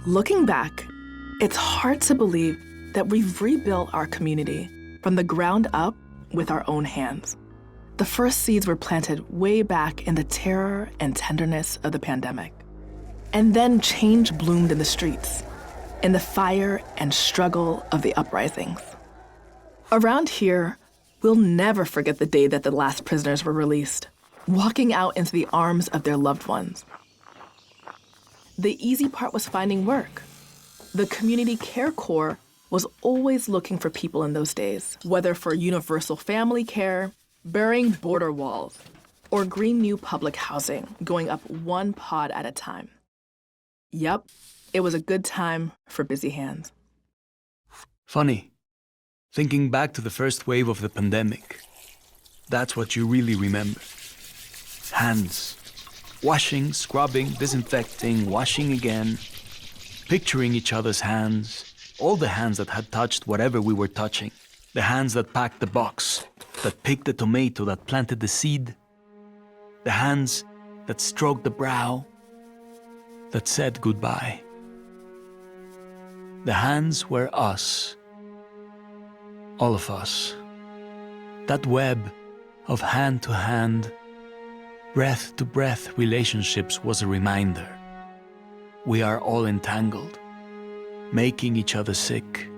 Looking back, it's hard to believe that we've rebuilt our community from the ground up with our own hands. The first seeds were planted way back in the terror and tenderness of the pandemic. And then change bloomed in the streets, in the fire and struggle of the uprisings. Around here, we'll never forget the day that the last prisoners were released, walking out into the arms of their loved ones. The easy part was finding work. The Community Care Corps was always looking for people in those days, whether for universal family care, burying border walls, or green new public housing, going up one pod at a time. Yup, it was a good time for busy hands. Funny, thinking back to the first wave of the pandemic, that's what you really remember. Hands. Washing, scrubbing, disinfecting, washing again. Picturing each other's hands. All the hands that had touched whatever we were touching. The hands that packed the box, that picked the tomato, that planted the seed. The hands that stroked the brow, that said goodbye. The hands were us. All of us. That web of hand-to-hand, breath-to-breath relationships was a reminder. We are all entangled, making each other sick,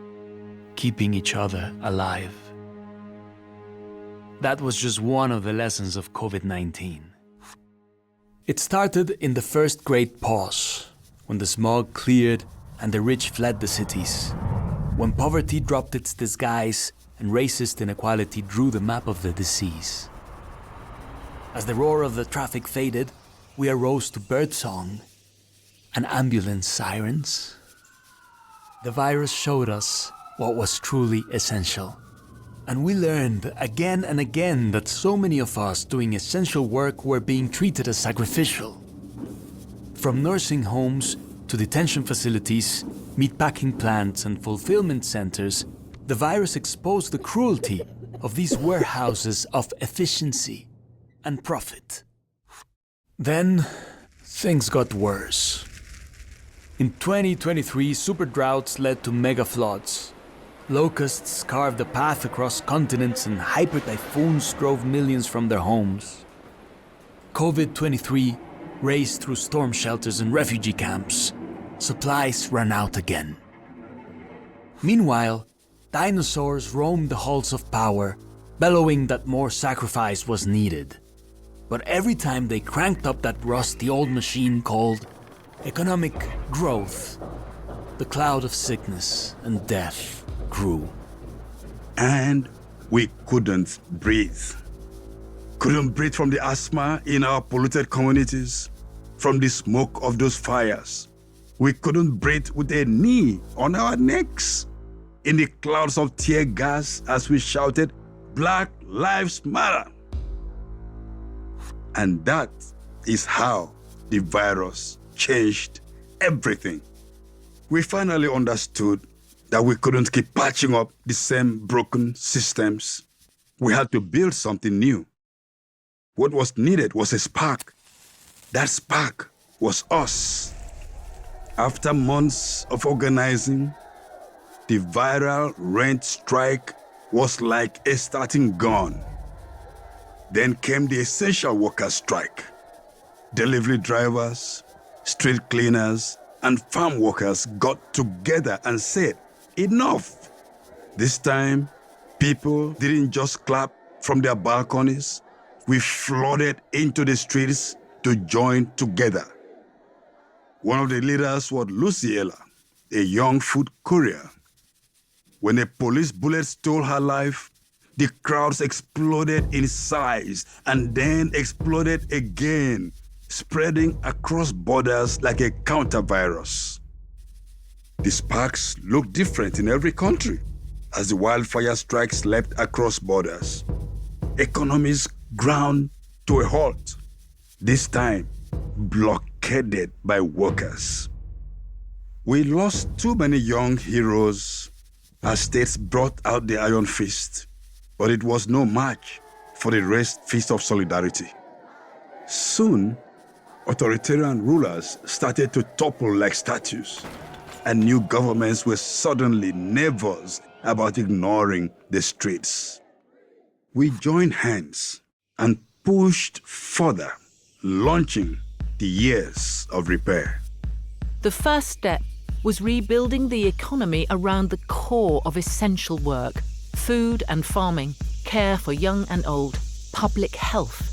keeping each other alive. That was just one of the lessons of COVID-19. It started in the first great pause, when the smog cleared and the rich fled the cities, when poverty dropped its disguise and racist inequality drew the map of the disease. As the roar of the traffic faded, we arose to birdsong and ambulance sirens. The virus showed us what was truly essential. And we learned again and again that so many of us doing essential work were being treated as sacrificial. From nursing homes to detention facilities, meatpacking plants and fulfillment centers, the virus exposed the cruelty of these warehouses of efficiency and profit. Then, things got worse. In 2023, super droughts led to mega floods. Locusts carved a path across continents and hyper typhoons drove millions from their homes. COVID-23 raced through storm shelters and refugee camps. Supplies ran out again. Meanwhile, dinosaurs roamed the halls of power, bellowing that more sacrifice was needed. But every time they cranked up that rusty old machine called economic growth, the cloud of sickness and death grew. And we couldn't breathe. Couldn't breathe from the asthma in our polluted communities, from the smoke of those fires. We couldn't breathe with a knee on our necks, in the clouds of tear gas as we shouted, "Black Lives Matter." And that is how the virus changed everything. We finally understood that we couldn't keep patching up the same broken systems. We had to build something new. What was needed was a spark. That spark was us. After months of organizing, the viral rent strike was like a starting gun. Then came the essential workers' strike. Delivery drivers, street cleaners, and farm workers got together and said, "Enough." This time, people didn't just clap from their balconies. We flooded into the streets to join together. One of the leaders was Luciela, a young food courier. When a police bullet stole her life, the crowds exploded in size and then exploded again, spreading across borders like a counter-virus. The sparks look different in every country as the wildfire strikes leapt across borders. Economies ground to a halt, this time blockaded by workers. We lost too many young heroes as states brought out the iron fist, but it was no match for the raised fist of solidarity. Soon, authoritarian rulers started to topple like statues. and new governments were suddenly nervous about ignoring the streets. We joined hands and pushed further, launching the years of repair. The first step was rebuilding the economy around the core of essential work: food and farming, care for young and old, public health.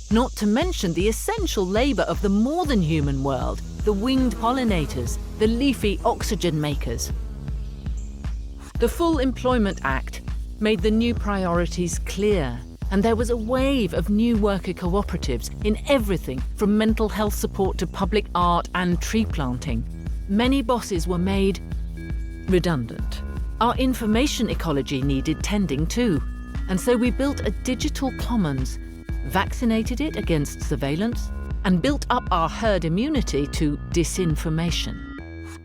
Not to mention the essential labour of the more than human world, the winged pollinators, the leafy oxygen makers. The Full Employment Act made the new priorities clear, and there was a wave of new worker cooperatives in everything from mental health support to public art and tree planting. Many bosses were made redundant. Our information ecology needed tending too, and so we built a digital commons, vaccinated it against surveillance, and built up our herd immunity to disinformation.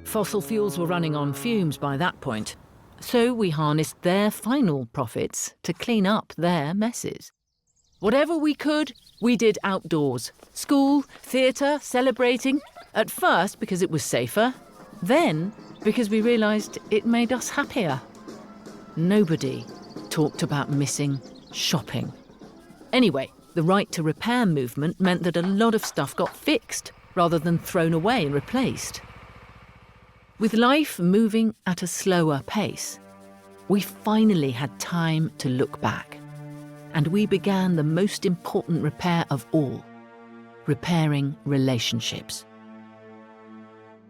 Fossil fuels were running on fumes by that point, so we harnessed their final profits to clean up their messes. Whatever we could, we did outdoors. School, theatre, celebrating. At first because it was safer, then because we realised it made us happier. Nobody talked about missing shopping. Anyway, the right to repair movement meant that a lot of stuff got fixed rather than thrown away and replaced. With life moving at a slower pace, we finally had time to look back. And we began the most important repair of all: repairing relationships.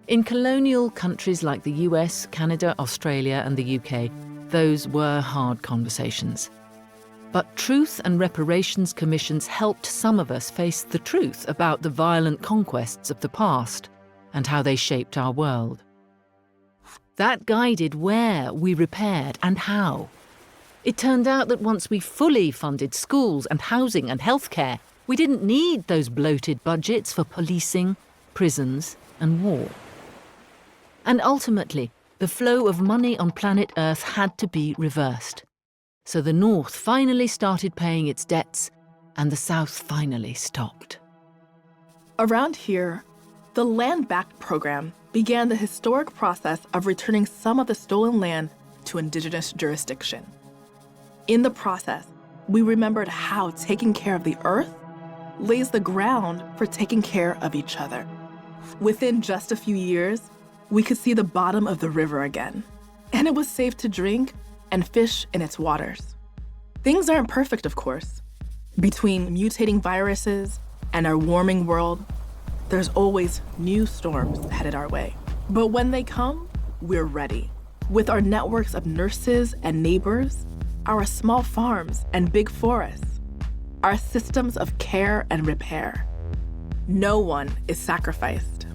In colonial countries like the US, Canada, Australia, and the UK, those were hard conversations. But truth and reparations commissions helped some of us face the truth about the violent conquests of the past and how they shaped our world. That guided where we repaired and how. It turned out that once we fully funded schools and housing and healthcare, we didn't need those bloated budgets for policing, prisons, and war. And ultimately, the flow of money on planet Earth had to be reversed. So the North finally started paying its debts, and the South finally stopped. Around here, the Land Back program began the historic process of returning some of the stolen land to indigenous jurisdiction. In the process, we remembered how taking care of the earth lays the ground for taking care of each other. Within just a few years, we could see the bottom of the river again, and it was safe to drink and fish in its waters. Things aren't perfect, of course. Between mutating viruses and our warming world, there's always new storms headed our way. But when they come, we're ready. With our networks of nurses and neighbors, our small farms and big forests, our systems of care and repair. No one is sacrificed.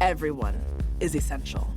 Everyone is essential.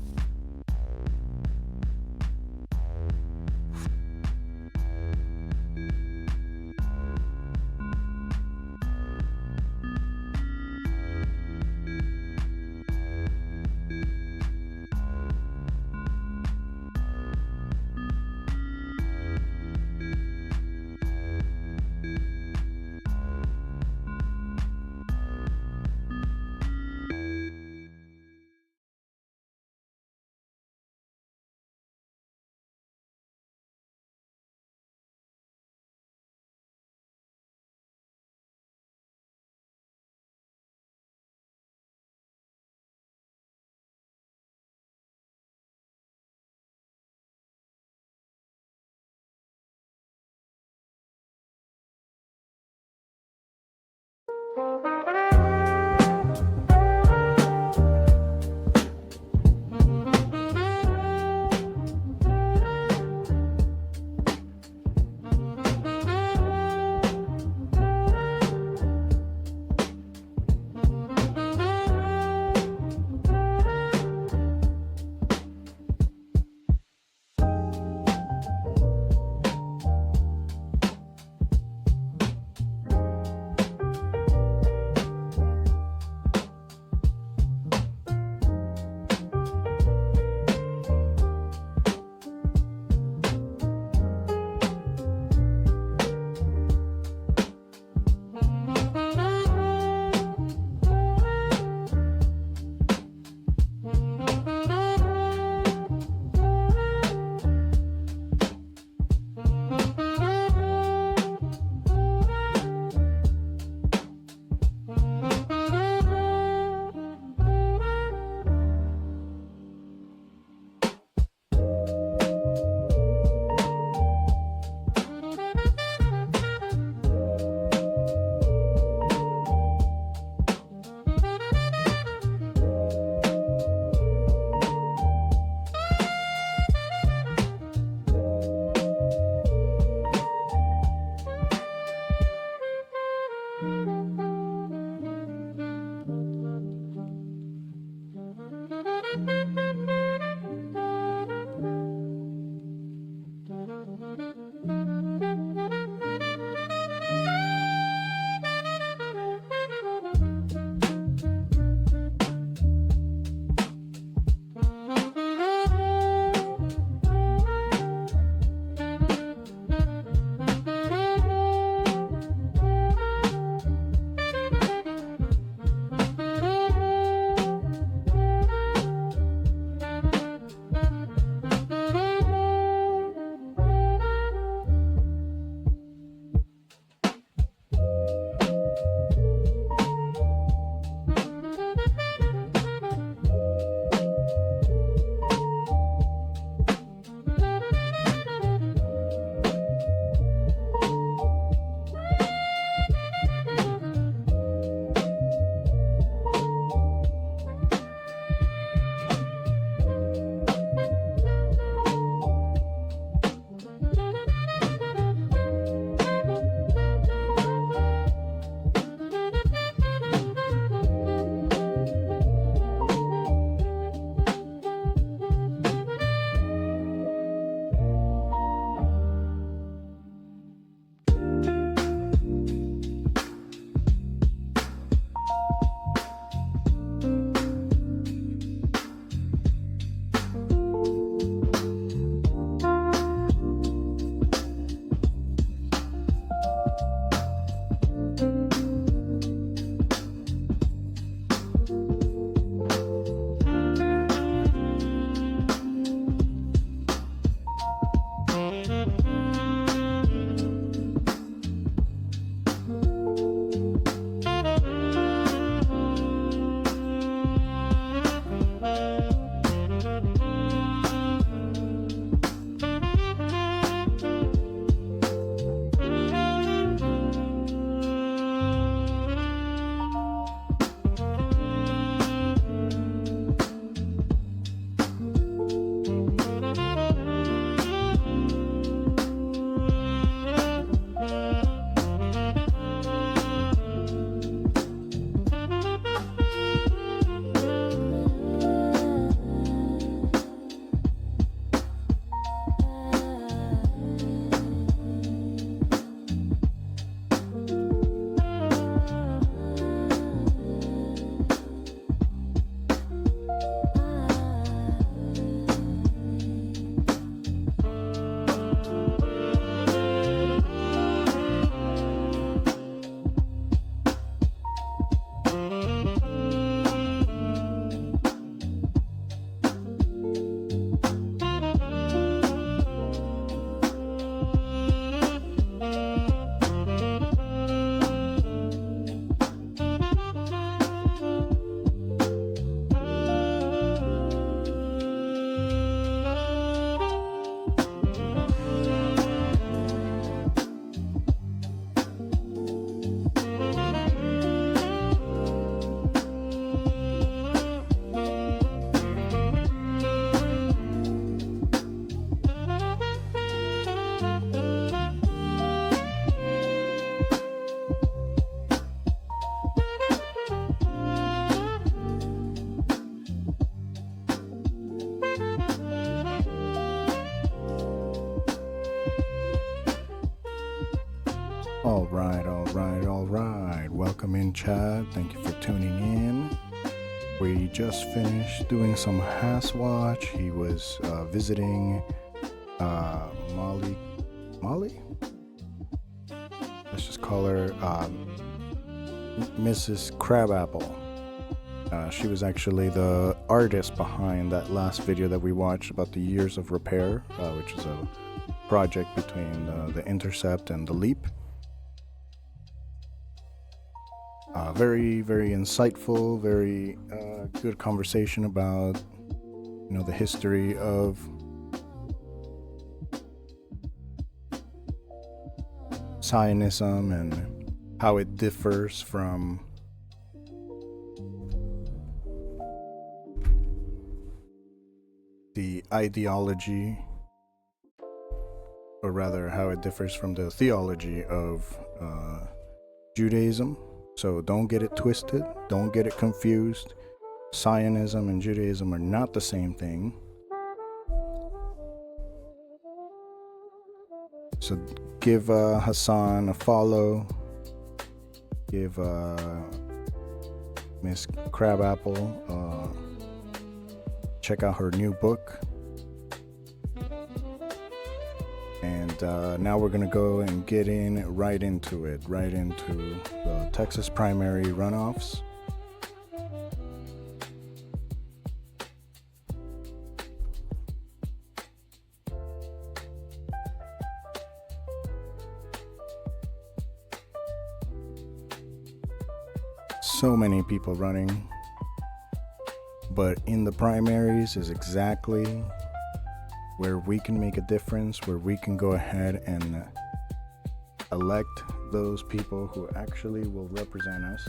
All right. Welcome in, Chad. Thank you for tuning in. We just finished doing some house watch. He was visiting Molly? Let's just call her Mrs. Crabapple. She was actually the artist behind that last video that we watched about the Years of Repair, which is a project between the Intercept and the Leap. Very, very insightful, very good conversation about, the history of Zionism and how it differs from the ideology, or rather how it differs from the theology of Judaism. So don't get it twisted, don't get it confused. Zionism and Judaism are not the same thing. So give Hassan a follow. Give Miss Crabapple, check out her new book. And now we're gonna go and get right into the Texas primary runoffs. So many people running, but in the primaries is exactly where we can make a difference, where we can go ahead and elect those people who actually will represent us,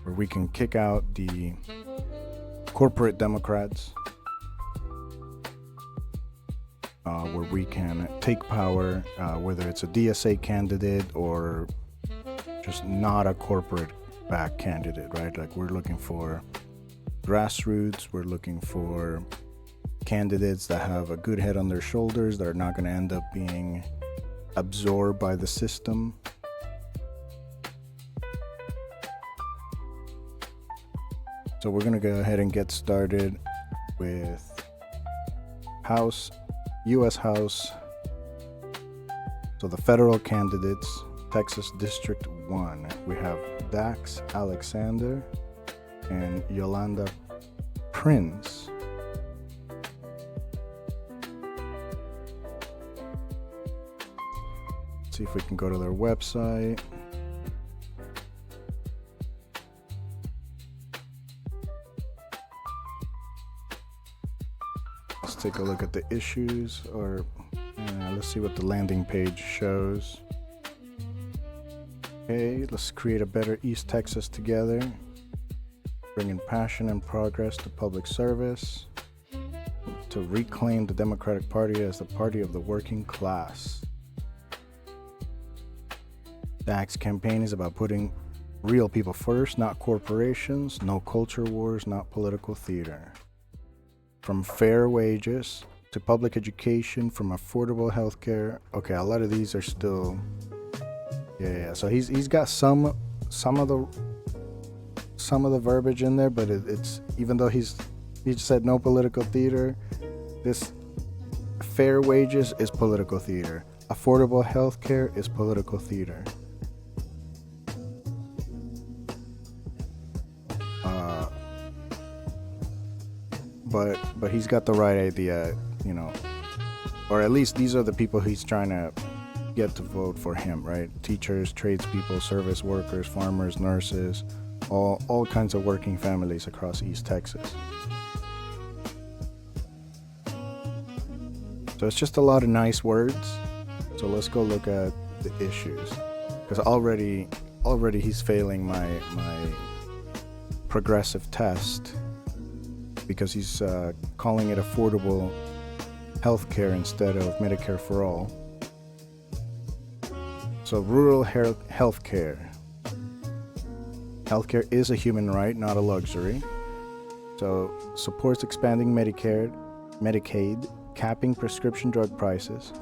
where we can kick out the corporate Democrats, where we can take power, whether it's a DSA candidate or just not a corporate back candidate, right? Like, we're looking for grassroots, we're looking for candidates that have a good head on their shoulders, that are not going to end up being absorbed by the system. So we're going to go ahead and get started with U.S. House. So the federal candidates, Texas District 1, we have Dax Alexander and Yolanda Prince. See if we can go to their website. Let's take a look at the issues, or let's see what the landing page shows. Okay, let's create a better East Texas together. Bringing passion and progress to public service. To reclaim the Democratic Party as the party of the working class. Dax's campaign is about putting real people first, not corporations. No culture wars, not political theater. From fair wages to public education, from affordable health care. Okay, a lot of these are still... Yeah. So he's got some of the verbiage in there, but it's even though he said no political theater, this fair wages is political theater. Affordable health care is political theater. But he's got the right idea, or at least these are the people he's trying to get to vote for him, right? Teachers, tradespeople, service workers, farmers, nurses, all kinds of working families across East Texas. So it's just a lot of nice words. So let's go look at the issues, because already he's failing my progressive test, because he's calling it affordable healthcare instead of Medicare for all. So rural healthcare. Healthcare is a human right, not a luxury. So supports expanding Medicaid, capping prescription drug prices,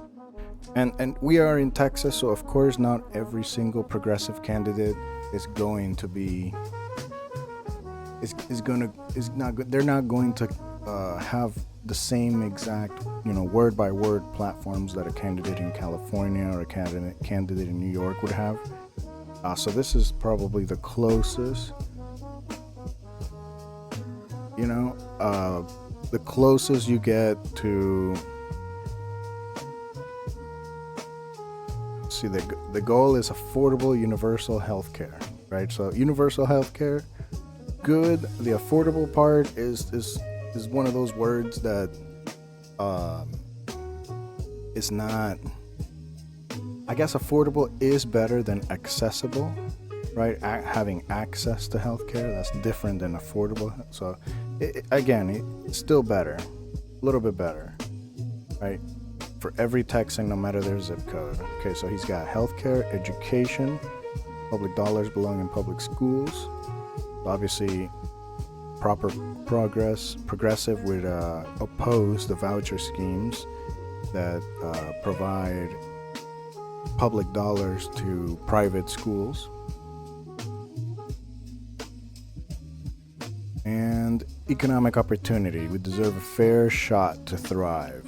And we are in Texas, so of course not every single progressive candidate is going to be they're not going to have the same exact, word by word platforms that a candidate in California or a candidate in New York would have. So this is probably the closest, the closest you get to. See, the goal is affordable universal health care, right? So universal health care, good. The affordable part is one of those words that is not, I guess affordable is better than accessible, right? Having access to healthcare, that's different than affordable. So it's still better, a little bit better, right? For every Texan, no matter their zip code. Okay, so he's got healthcare, education, public dollars belong in public schools. Obviously, progressive would oppose the voucher schemes that provide public dollars to private schools. And economic opportunity. We deserve a fair shot to thrive.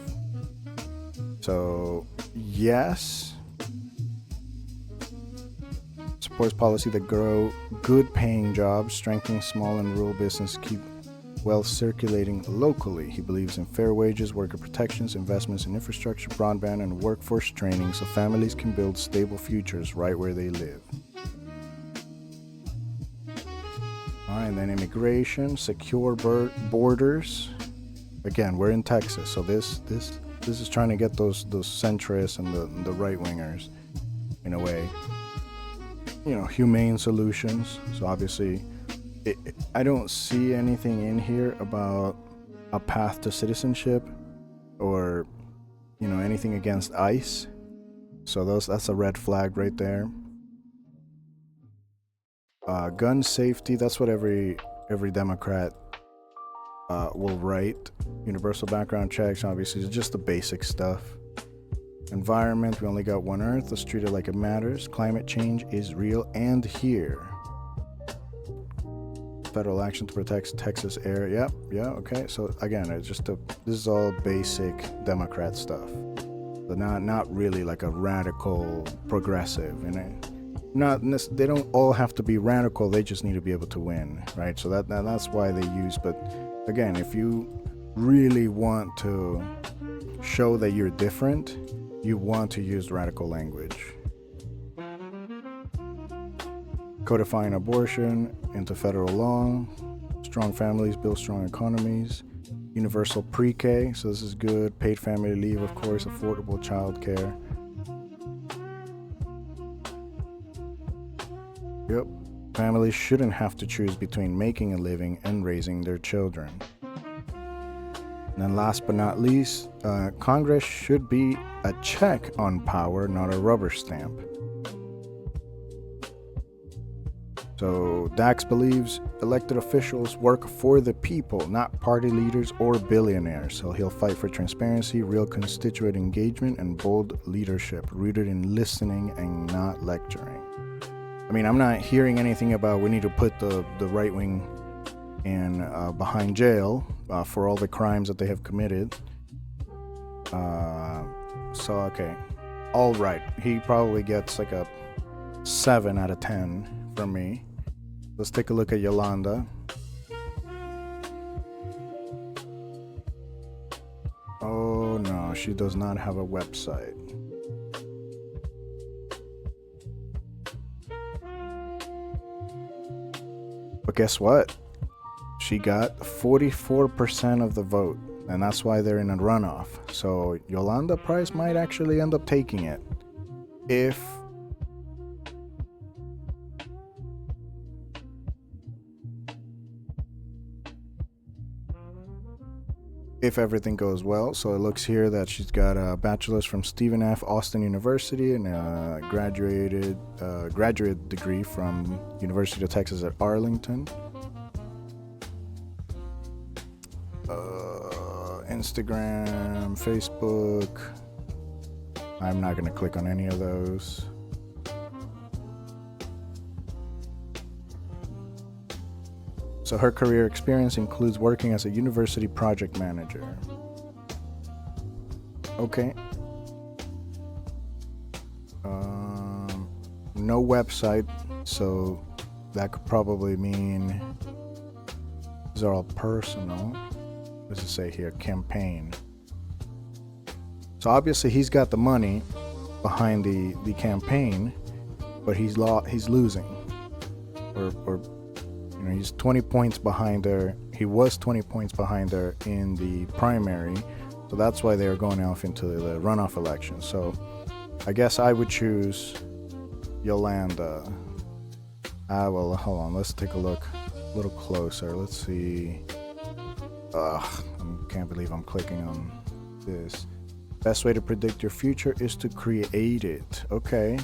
So, yes, supports policy that grow good-paying jobs, strengthening small and rural business, keep wealth circulating locally. He believes in fair wages, worker protections, investments in infrastructure, broadband, and workforce training so families can build stable futures right where they live. All right, and then immigration, secure borders. Again, we're in Texas, so this is trying to get those centrists and the right-wingers, in a way. Humane solutions. So obviously, I don't see anything in here about a path to citizenship or, anything against ICE. So that's a red flag right there. Gun safety, that's what every Democrat will write. Universal background checks, obviously, is just the basic stuff. Environment, we only got one Earth. Let's treat it like it matters. Climate change is real and here. Federal action to protect Texas air. Yep, yeah, okay. So again, it's just this is all basic Democrat stuff. But not really like a radical progressive, they don't all have to be radical. They just need to be able to win, right? So that's why they use. But again, if you really want to show that you're different, you want to use radical language. Codifying abortion into federal law. Strong families build strong economies. Universal pre-K, so this is good. Paid family leave, of course. Affordable child care. Yep. Families shouldn't have to choose between making a living and raising their children. And then last but not least, Congress should be a check on power, not a rubber stamp. So Dax believes elected officials work for the people, not party leaders or billionaires. So he'll fight for transparency, real constituent engagement, and bold leadership rooted in listening and not lecturing. I mean, I'm not hearing anything about we need to put the right wing behind jail for all the crimes that they have committed. Okay. All right. He probably gets like a 7 out of 10 from me. Let's take a look at Yolanda. Oh no, she does not have a website. But guess what? She got 44% of the vote, and that's why they're in a runoff. So Yolanda Price might actually end up taking it if everything goes well. So it looks here that she's got a bachelor's from Stephen F. Austin University and a graduate degree from University of Texas at Arlington. Instagram, Facebook. I'm not going to click on any of those. So her career experience includes working as a university project manager. Okay. No website, so that could probably mean these are all personal. What does it say here? Campaign. So obviously he's got the money behind the campaign, but he's losing, or you know, he's 20 points behind her. He was 20 points behind her in the primary, so that's why they're going off into the runoff election. So I guess I would choose Yolanda. Well, hold on, let's take a look a little closer. Let's see. I can't believe I'm clicking on this. Best way to predict your future is to create it. Okay.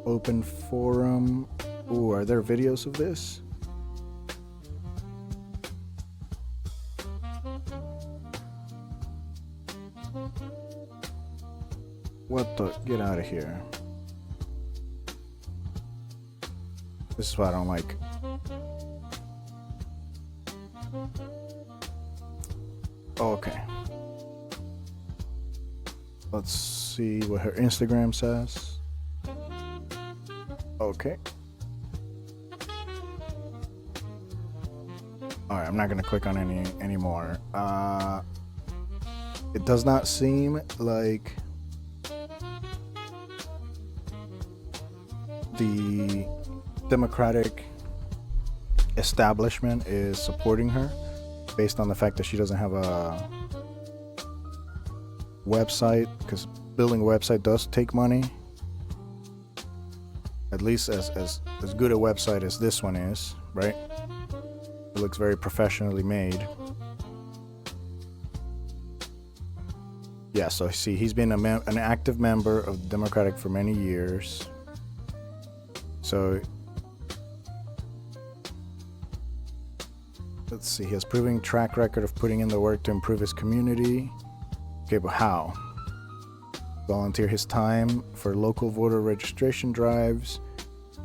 Open forum. Ooh, are there videos of this? What the? Get out of here. This is what I don't like. Okay. Let's see what her Instagram says. Okay. Alright, I'm not gonna click on any anymore. It does not seem like the Democratic establishment is supporting her, based on the fact that she doesn't have a website, because building a website does take money. At least as good a website as this one is, right? It looks very professionally made. Yeah, so see, he's been an active member of the Democratic for many years. So let's see, he has proven track record of putting in the work to improve his community. Okay, but how? Volunteer his time for local voter registration drives,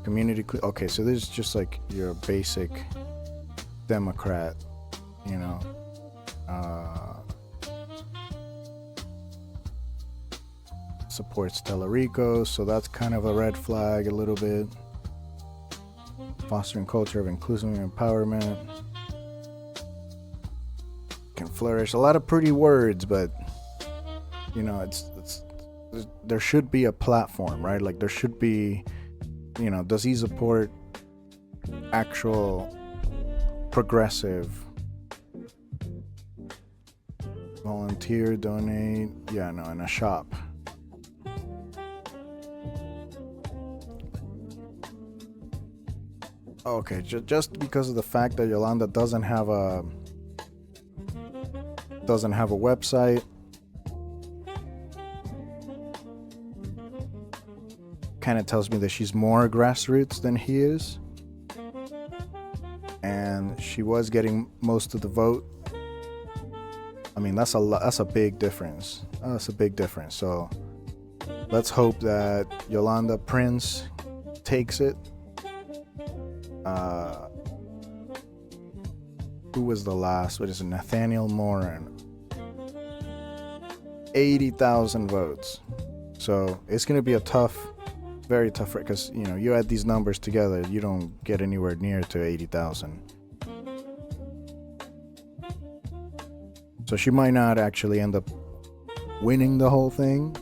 community. Okay, so this is just like your basic Democrat, you know. Supports Telerico, so that's kind of a red flag a little bit. Fostering culture of inclusive empowerment. Can flourish. A lot of pretty words, but you know, it's there should be a platform, right? Like there should be, you know, does he support actual progressive? Volunteer, donate, yeah, no, in a shop. Okay, just because of the fact that Yolanda doesn't have a website, kind of tells me that she's more grassroots than he is, and she was getting most of the vote. I mean, that's a big difference. That's a big difference. So let's hope that Yolanda Prince takes it. Who was the last? What is it? Nathaniel Moran. 80,000 votes. So it's going to be a tough, very tough, because, you know, you add these numbers together, you don't get anywhere near to 80,000. So she might not actually end up winning the whole thing,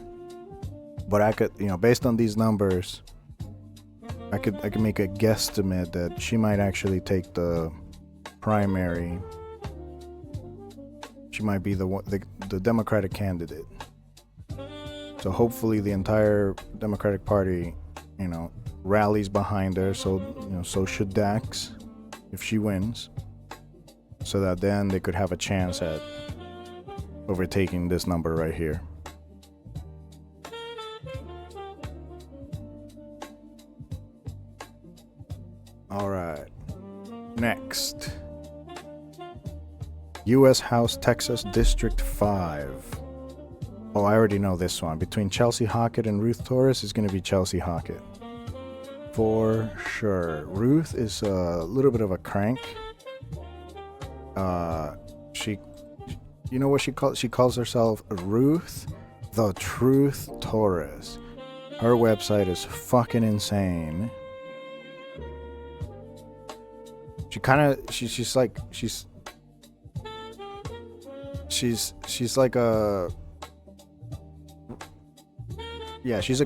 but I could, you know, based on these numbers, I could make a guesstimate that she might actually take the primary. She might be the Democratic candidate. So hopefully the entire Democratic Party, you know, rallies behind her. So, you know, so should Dax if she wins, so that then they could have a chance at overtaking this number right here. All right, next. U.S. House, Texas, District 5. Oh, I already know this one. Between Chelsea Hockett and Ruth Torres is going to be Chelsea Hockett. For sure. Ruth is a little bit of a crank. She, you know what she calls? She calls herself Ruth the Truth Torres. Her website is fucking insane. She's like a, yeah, she's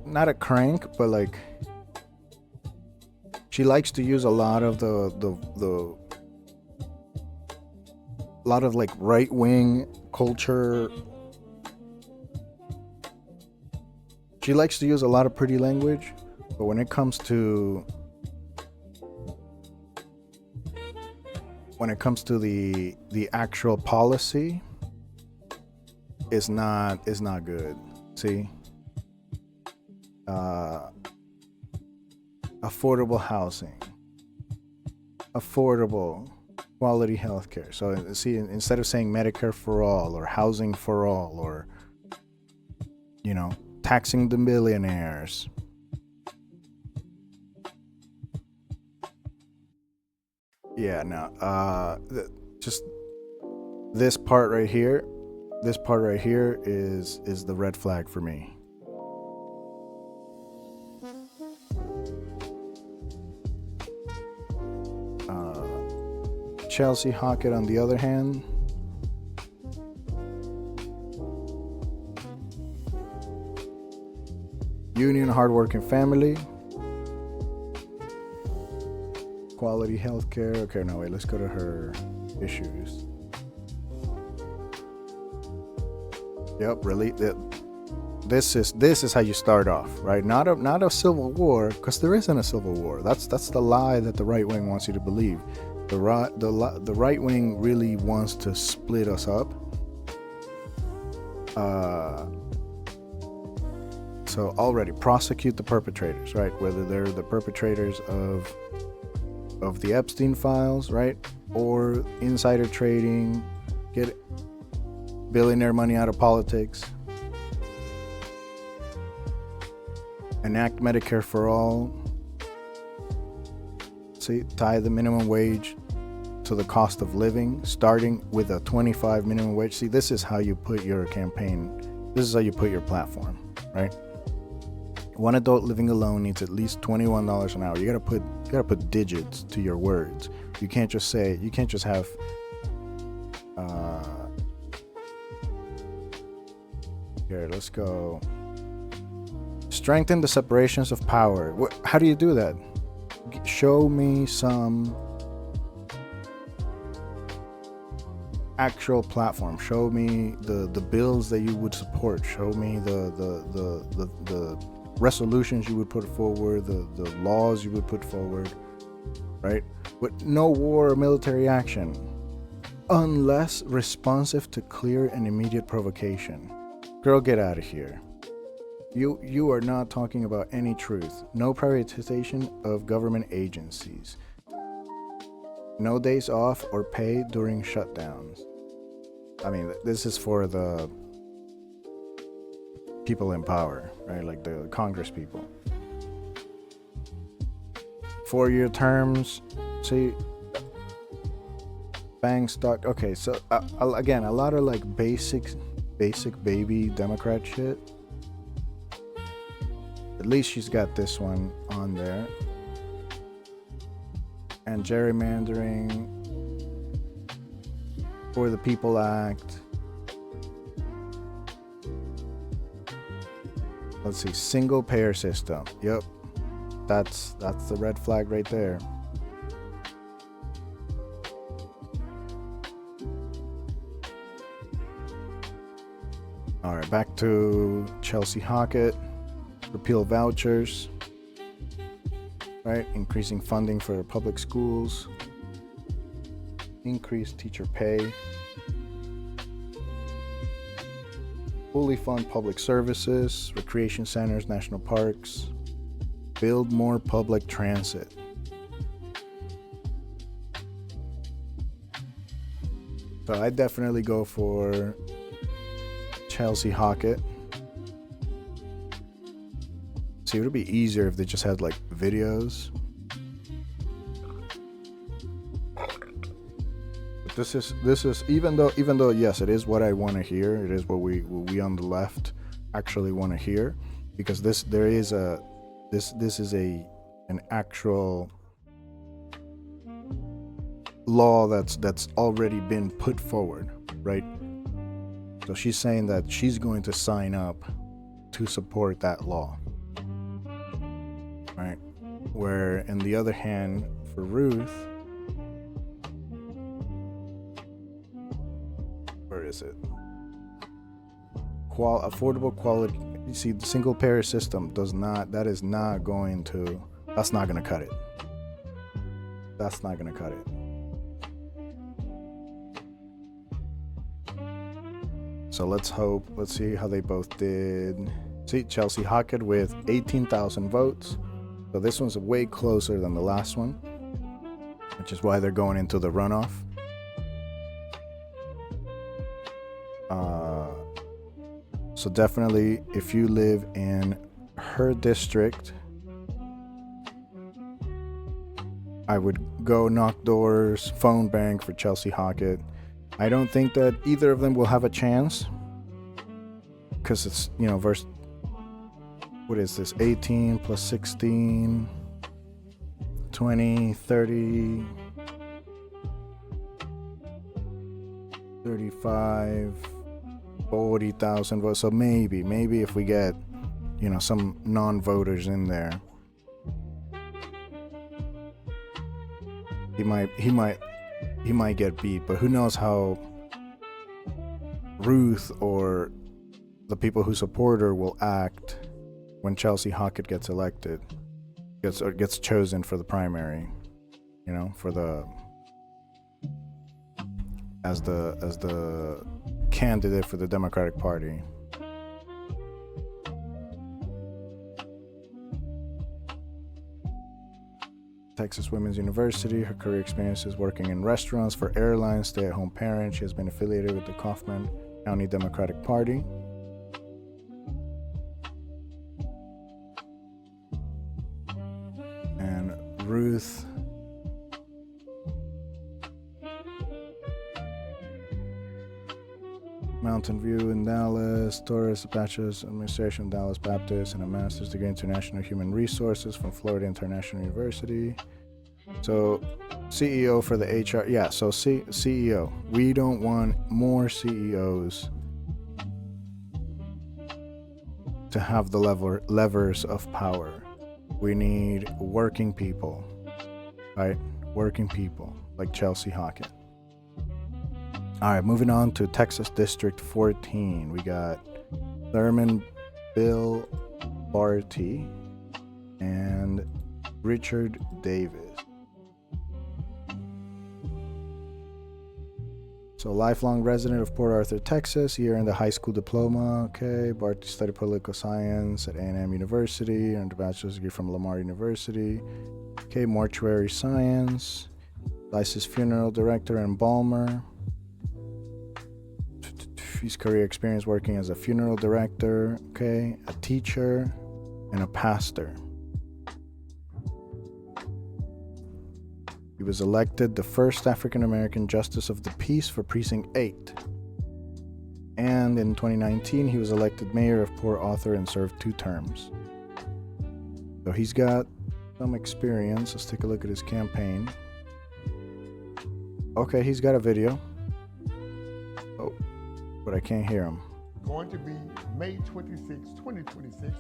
not a crank, but like she likes to use a lot of the lot of like right-wing culture. She likes to use a lot of pretty language, but when it comes to the actual policy, is not good. See, affordable housing, affordable quality healthcare. So see, instead of saying Medicare for all or housing for all or, you know, taxing the millionaires, yeah, no, just this part right here is the red flag for me. Chelsea Hockett, on the other hand, union, hardworking family, quality healthcare. Okay, no, wait, let's go to her issues. Yep, really. This is how you start off, right? Not a civil war, because there isn't a civil war. That's the lie that the right wing wants you to believe. The right wing really wants to split us up. So already prosecute the perpetrators, right? Whether they're the perpetrators of the Epstein files, right? Or insider trading, get billionaire money out of politics. Enact Medicare for all. See, tie the minimum wage to the cost of living, starting with a 25 minimum wage. See, this is how you put your campaign. This is how you put your platform, right? One adult living alone needs at least $21 an hour. You gotta put digits to your words. You can't just have here, let's go. Strengthen the separations of power. How do you do that? Show me some actual platform. Show me the bills that you would support. Show me the resolutions you would put forward, the laws you would put forward, right? But no war or military action unless responsive to clear and immediate provocation. Girl, get out of here. You are not talking about any truth. No privatization of government agencies. No days off or pay during shutdowns. I mean, this is for the people in power, right? Like the Congress people. 4-year terms. See, bang stock. Okay, so again, a lot of like basic baby Democrat shit. At least she's got this one on there. And gerrymandering, For the People Act. Let's see, single payer system. Yep, that's the red flag right there. All right, back to Chelsea Hockett. Repeal vouchers, right? Increasing funding for public schools. Increase teacher pay. Fully fund public services, recreation centers, national parks. Build more public transit. So I definitely go for Chelsea Hockett. See, it would be easier if they just had like videos. But this is even though yes, it is what I want to hear. It is what we on the left actually want to hear, because this is an actual law that's already been put forward, right? So she's saying that she's going to sign up to support that law, right? Where, on the other hand, for Ruth, where is it? Affordable quality. You see, the single payer system that's not going to cut it. That's not going to cut it. So let's see how they both did. See, Chelsea Hockett with 18,000 votes. So this one's way closer than the last one, which is why they're going into the runoff. So definitely, if you live in her district, I would go knock doors, phone bank for Chelsea Hockett. I don't think that either of them will have a chance, because it's, verse, what is this, 18 plus 16, 20, 30, 35, 40,000 votes. So maybe if we get, some non-voters in there, he might get beat. But who knows how Ruth or the people who support her will act when Chelsea Hockett gets elected, gets chosen for the primary, as the candidate for the Democratic Party. Texas Women's University. Her career experience is working in restaurants, for airlines, stay-at-home parent. She has been affiliated with the Kaufman County Democratic Party. And Ruth Mountain View in Dallas, Torres, a bachelor's administration, Dallas Baptist, and a master's degree in international human resources from Florida International University. So CEO for the HR, so CEO. We don't want more CEOs to have the levers of power. We need working people, right? Working people like Chelsea Hockett. All right, moving on to Texas District 14. We got Thurman Bill Barty and Richard Davis. So, lifelong resident of Port Arthur, Texas, year in the high school diploma. Okay, Barty studied political science at A&M University, earned a bachelor's degree from Lamar University. Okay, mortuary science, licensed funeral director and embalmer. His career experience working as a funeral director, okay, a teacher, and a pastor. He was elected the first African American Justice of the Peace for Precinct 8. And in 2019, he was elected mayor of Port Arthur and served 2 terms. So he's got some experience. Let's take a look at his campaign. Okay, he's got a video. Oh, but I can't hear him. Going to be May 26, 2026.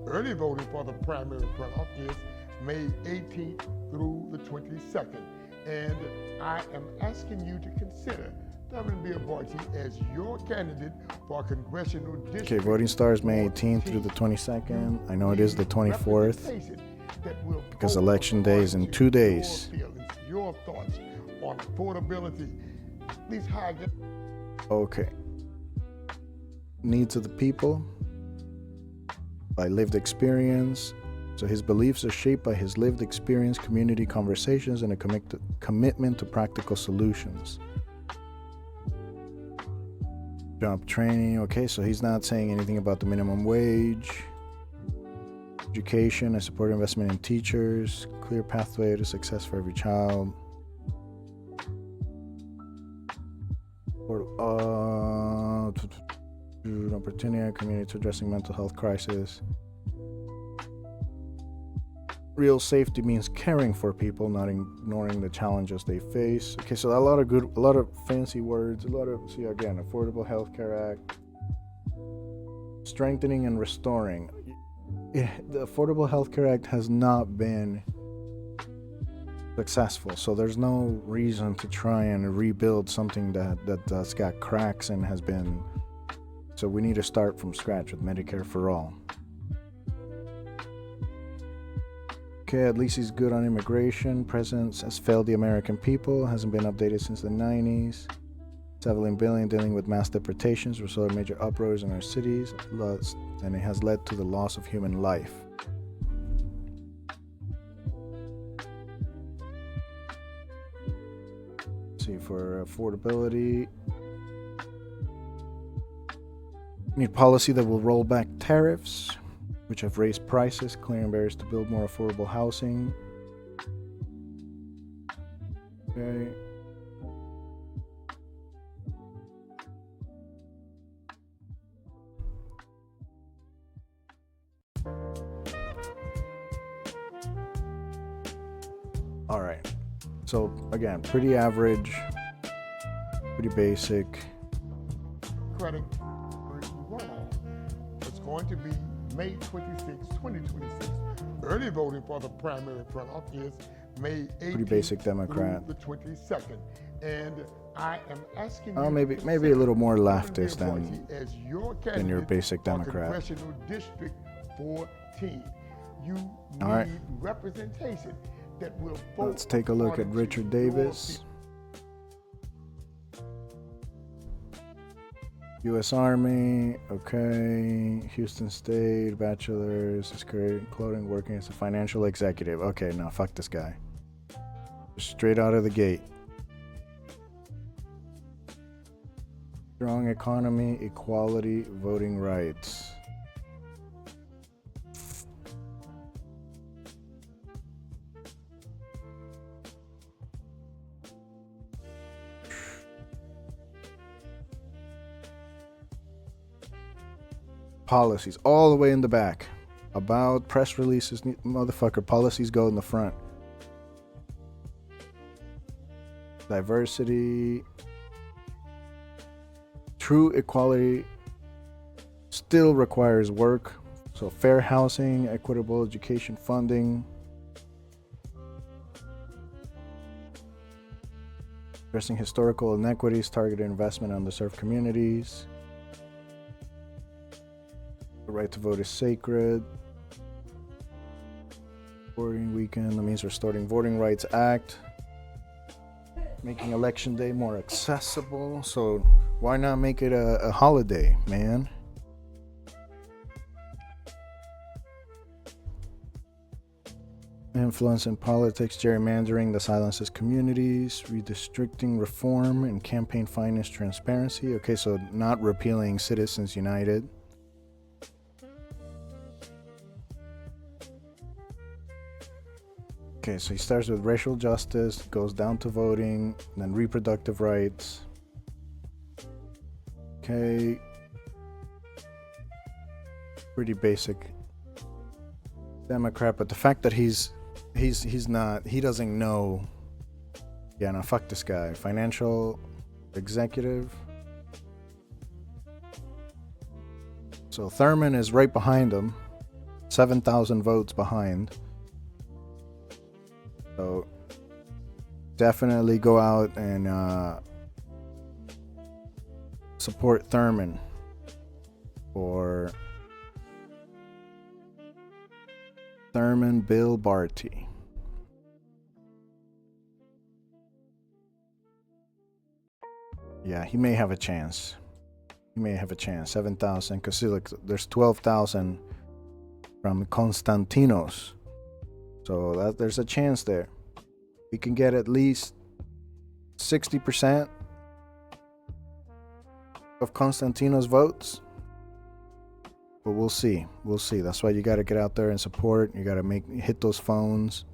Early voting for the primary runoff is May 18th through the 22nd. And I am asking you to consider Thurman Bill Barty as your candidate for a congressional district. Okay, voting starts May 18th through the 22nd. I know it is the 24th because election day is in 2 days. Your thoughts on affordability. These high. Okay. Needs of the people by lived experience. So his beliefs are shaped by his lived experience, community conversations, and a commitment to practical solutions. job training. Okay, so he's not saying anything about the minimum wage. Education, I support investment in teachers. Clear pathway to success for every child. Opportunity community to addressing mental health crisis. Real safety means caring for people, not ignoring the challenges they face. Okay, so a lot of fancy words, see again, Affordable Health Care Act. Strengthening and restoring. The Affordable Health Care Act has not been successful, so there's no reason to try and rebuild something that's got cracks and has been. So we need to start from scratch with Medicare for all. Okay, at least he's good on immigration. President has failed the American people, hasn't been updated since the 90s. 7 billion dealing with mass deportations, resulted in major uproars in our cities, and it has led to the loss of human life. Let's see, for affordability, we need policy that will roll back tariffs, which have raised prices, clearing barriers to build more affordable housing. Okay. All right. So again, pretty average, pretty basic. Credit runoff. It's going to be May 26, 2026. Early voting for the primary runoff is May 18th Pretty basic Democrat. through the 22nd. And I am asking Oh, you maybe to a little more consider leftist Boise as your than your candidate basic for Democrat. Congressional District 14. You need All right. representation that will vote. Let's take a look at according to Richard your Davis. U.S. Army, okay. Houston State, bachelor's, his career including working as a financial executive. Okay, no, fuck this guy. Straight out of the gate. Strong economy, equality, voting rights. Policies all the way in the back. About press releases, motherfucker, policies go in the front. Diversity. True equality still requires work. So fair housing, equitable education funding. Addressing historical inequities, targeted investment in underserved communities. The right to vote is sacred. Voting weekend, that means restoring Voting Rights Act. Making election day more accessible. So why not make it a holiday, man? Influence in politics, gerrymandering that silences communities, redistricting reform, and campaign finance transparency. Okay, so not repealing Citizens United. Okay, so he starts with racial justice, goes down to voting, then reproductive rights. Okay. Pretty basic Democrat, but the fact that he doesn't know. Yeah, no, fuck this guy. Financial executive. So Thurman is right behind him. 7,000 votes behind. So definitely go out and support Thurman for Thurman Bill Barty. Yeah, he may have a chance. 7,000, because look, there's 12,000 from Konstantinos. So there's a chance there. We can get at least 60%. of Constantino's votes. But we'll see. We'll see. That's why you got to get out there and support. You got to hit those phones.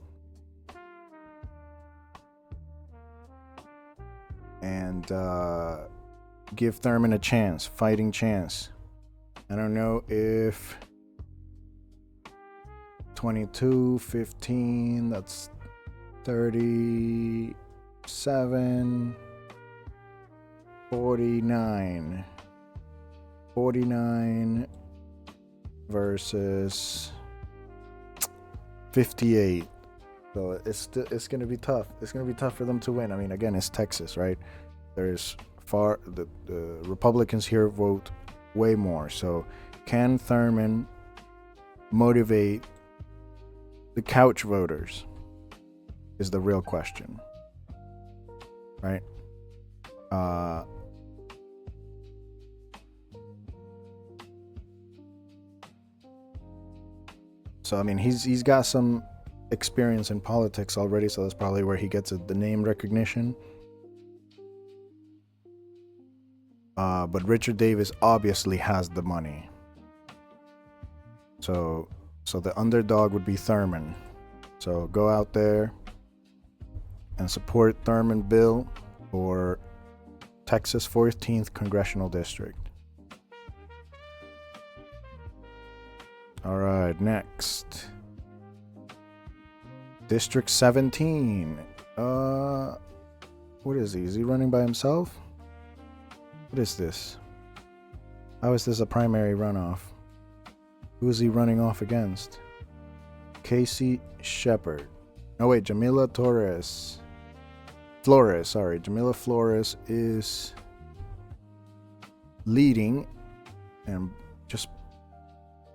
And give Thurman a chance, fighting chance. I don't know if 22, 15, that's 37, 49. 49 versus 58. So it's going to be tough. It's going to be tough for them to win. I mean, again, it's Texas, right? There's the Republicans here vote way more. So can Thurman motivate the couch voters is the real question, right? So I mean, he's got some experience in politics already, so that's probably where he gets the name recognition. But Richard Davis obviously has the money. So the underdog would be Thurman. So go out there and support Thurman Bill for Texas 14th Congressional District. All right, next. District 17. What is he? Is he running by himself? What is this? How is this a primary runoff? Who is he running off against? Casey Shepard. Oh wait, Jamila Flores, sorry. Jamila Flores is leading, and just,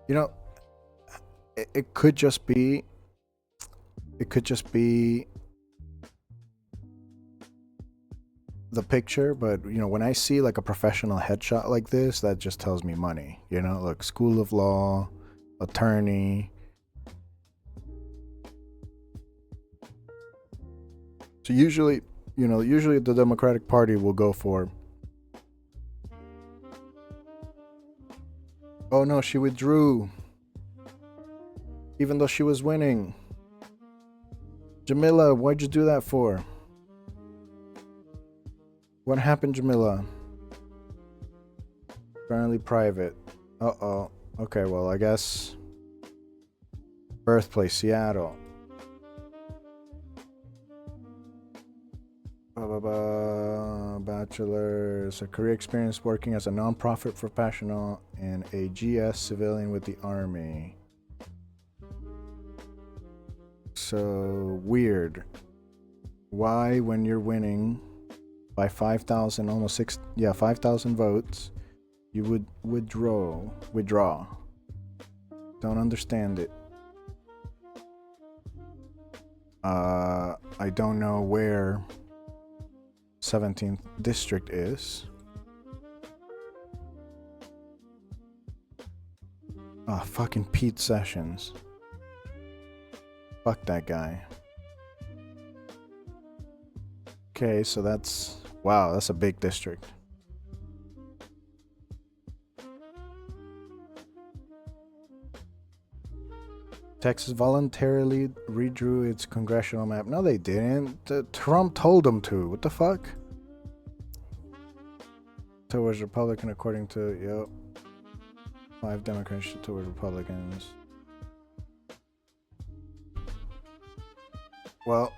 you know, it could just be the picture, but you know, when I see like a professional headshot like this, that just tells me money. You know, look, School of Law, attorney. So usually the Democratic Party will go for, oh no, she withdrew even though she was winning. Jamila, why'd you do that for? What happened, Jamila? Apparently private. Uh-oh. Okay, well, I guess birthplace, Seattle. Bachelor's, a career experience working as a non-profit professional and a GS civilian with the Army. So weird. Why, when you're winning by 5,000, almost 5,000 votes, you would withdraw? Don't understand it. I don't know where 17th district is. Fucking Pete Sessions. Fuck that guy. Okay, so that's a big district. Texas voluntarily redrew its congressional map. No, they didn't. Trump told them to. What the fuck? Towards Republican, according to 5 Democrats towards Republicans. Well,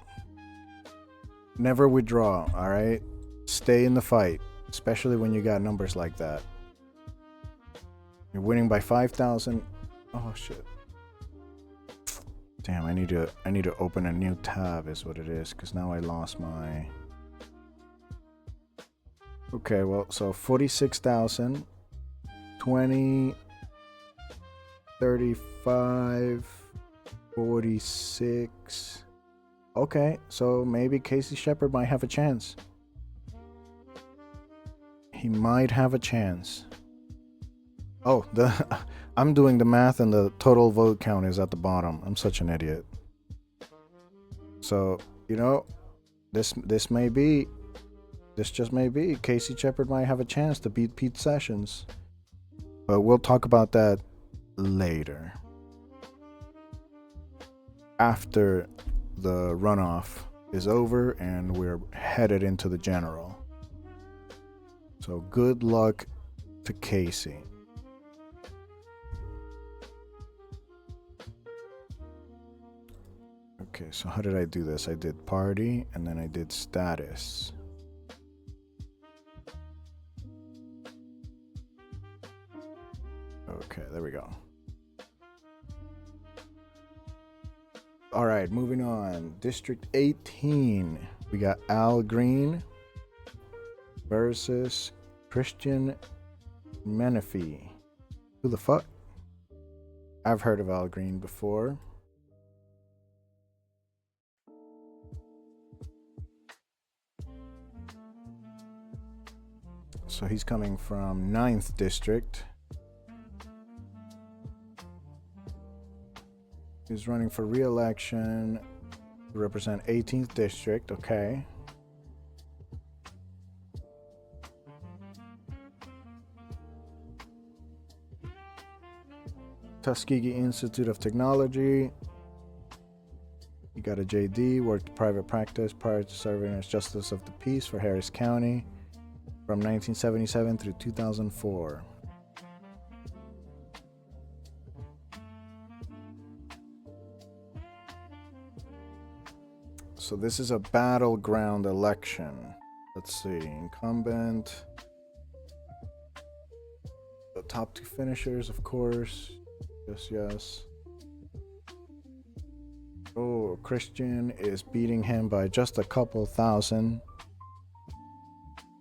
never withdraw, all right? Stay in the fight, especially when you got numbers like that. You're winning by 5,000. Oh shit. Damn, I need to open a new tab is what it is, because now I lost my... Okay, well, so 46,000, 20, 35, 46. Okay, so maybe Casey Shepard might have a chance. He might have a chance. Oh, I'm doing the math and the total vote count is at the bottom. I'm such an idiot. So, this may be this just may be. Casey Shepard might have a chance to beat Pete Sessions. But we'll talk about that later. After the runoff is over and we're headed into the general. So good luck to Casey. Okay, so how did I do this? I did party and then I did status. Okay, there we go. All right, moving on. District 18. We got Al Green versus Christian Menefee. Who the fuck? I've heard of Al Green before. So he's coming from 9th District. He's running for re-election to represent 18th District. Okay. Tuskegee Institute of Technology. He got a JD, worked private practice prior to serving as Justice of the Peace for Harris County from 1977 through 2004. So this is a battleground election. Let's see, incumbent. The top 2 finishers, of course. Yes. Oh, Christian is beating him by just a couple thousand.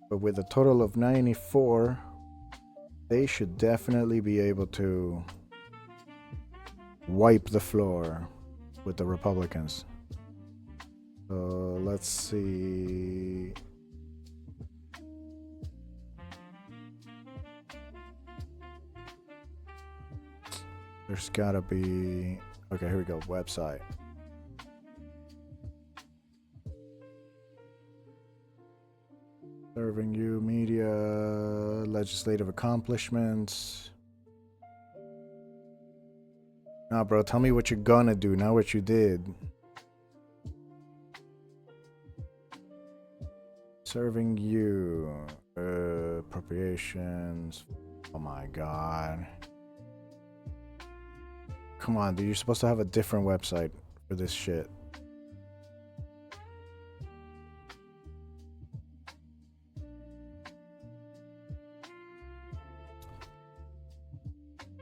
But with a total of 94, they should definitely be able to wipe the floor with the Republicans. So let's see. There's gotta be. Okay, here we go. Website. Serving you media, legislative accomplishments. Nah, bro, tell me what you're gonna do, not what you did. Serving you, appropriations. Oh my god. Come on, dude, you're supposed to have a different website for this shit.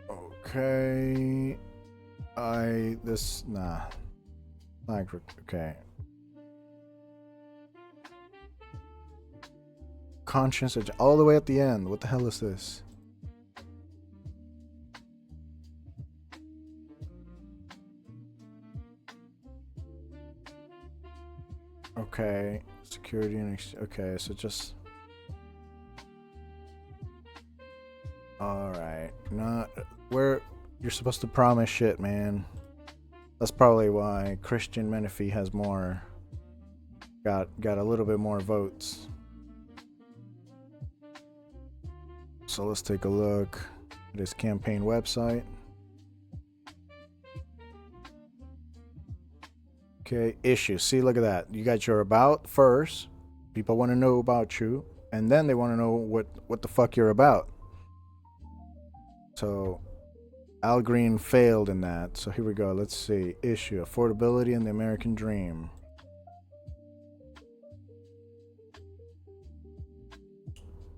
Okay. Okay. Conscience all the way at the end. What the hell is this? Okay. Security and okay, so just alright. Not where you're supposed to promise shit, man. That's probably why Christian Menefee has more got a little bit more votes. So let's take a look at his campaign website. Okay, issues. See, look at that. You got your about first. People want to know about you, and then they want to know what the fuck you're about. So Al Green failed in that. So here we go. Let's see. Issue: affordability and the American dream.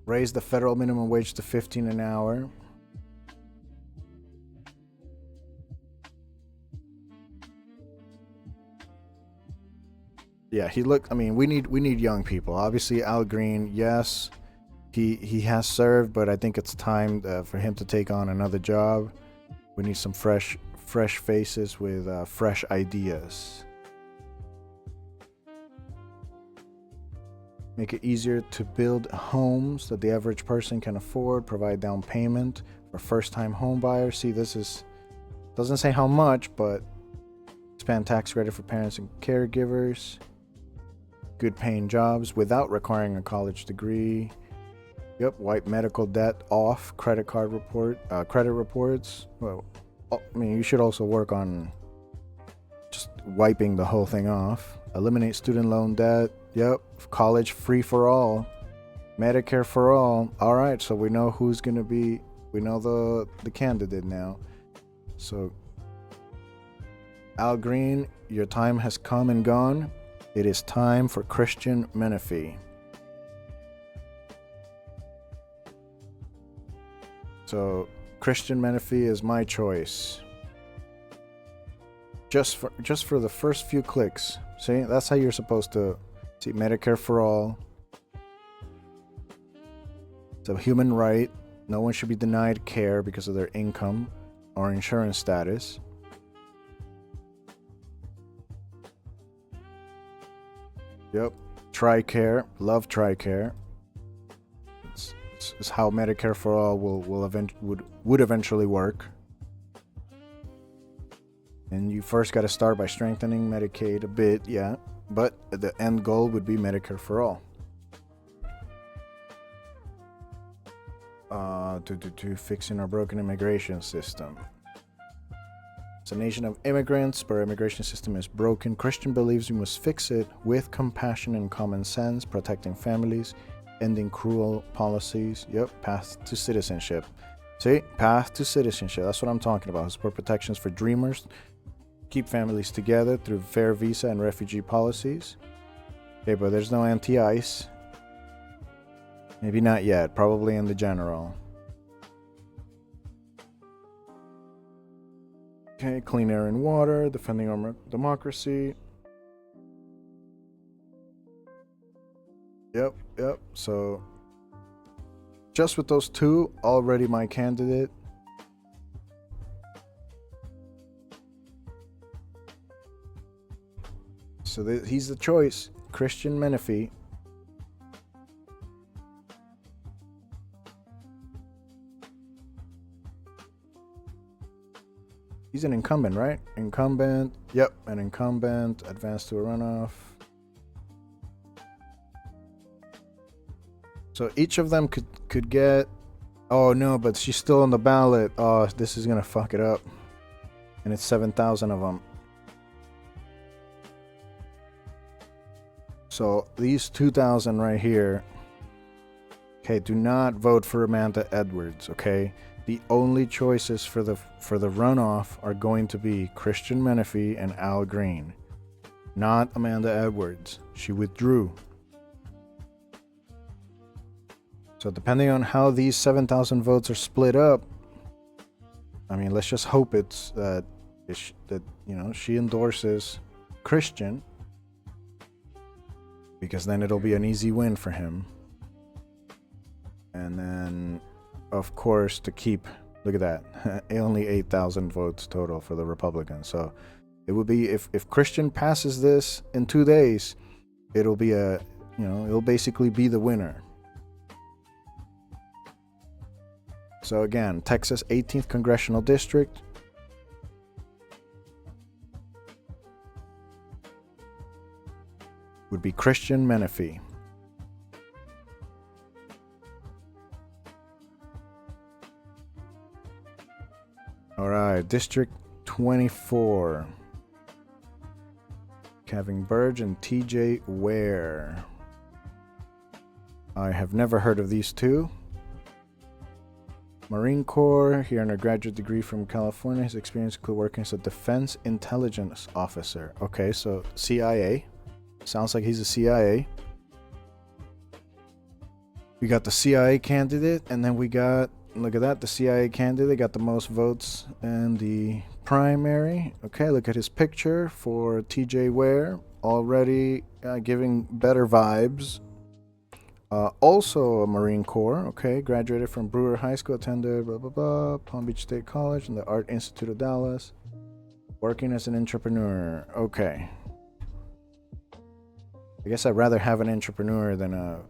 Raise the federal minimum wage to $15 an hour. Yeah, I mean, we need young people. Obviously, Al Green, yes, he has served, but I think it's time for him to take on another job. We need some fresh faces with fresh ideas. Make it easier to build homes that the average person can afford. Provide down payment for first-time home buyers. See, doesn't say how much, but expand tax credit for parents and caregivers. good paying jobs without requiring a college degree. Yep, wipe medical debt off, credit reports. Well, I mean, you should also work on just wiping the whole thing off. Eliminate student loan debt. Yep, college free for all. Medicare for all. All right, so we know who's going to be, we know the candidate now. So, Al Green, your time has come and gone. It is time for Christian Menifee. So, Christian Menifee is my choice. Just for the first few clicks. See, that's how you're supposed to see Medicare for all. It's a human right. No one should be denied care because of their income or insurance status. Yep. TRICARE. Love TRICARE. It's how Medicare for all would eventually work. And you first got to start by strengthening Medicaid a bit, yeah. But the end goal would be Medicare for all. To fixing our broken immigration system. It's a nation of immigrants, but our immigration system is broken. Christian believes we must fix it with compassion and common sense, protecting families, ending cruel policies. Yep, path to citizenship. See, path to citizenship. That's what I'm talking about. Support protections for dreamers. Keep families together through fair visa and refugee policies. Okay, but there's no anti-ICE. Maybe not yet. Probably in the general. Okay, clean air and water. Defending our democracy. Yep. So, just with those two, already my candidate. So he's the choice. Christian Menifee. He's an incumbent, right? Incumbent. Yep, an incumbent. Advanced to a runoff. So each of them could get... Oh no, but she's still on the ballot. Oh, this is gonna fuck it up. And it's 7,000 of them. So these 2,000 right here. Okay, do not vote for Amanda Edwards, okay? The only choices for the runoff are going to be Christian Menifee and Al Green. Not Amanda Edwards. She withdrew. So depending on how these 7,000 votes are split up, I mean, let's just hope it's that she endorses Christian, because then it'll be an easy win for him. And then, of course, to keep, look at that, only 8,000 votes total for the Republicans. So it would be, if Christian passes this in 2 days, it'll be it'll basically be the winner. So again, Texas 18th Congressional District. Would be Christian Menifee. All right, District 24. Kevin Burge and TJ Ware. I have never heard of these two. Marine Corps, he earned a graduate degree from California. His experience includes working as a defense intelligence officer. Okay, so CIA. Sounds like he's a CIA. We got the CIA candidate, and then we got, look at that, the CIA candidate got the most votes in the primary. Okay, look at his picture for TJ Ware. Already giving better vibes. Also a Marine Corps, okay, graduated from Brewer High School, attended Palm Beach State College and the Art Institute of Dallas, working as an entrepreneur. Okay, I guess I'd rather have an entrepreneur than a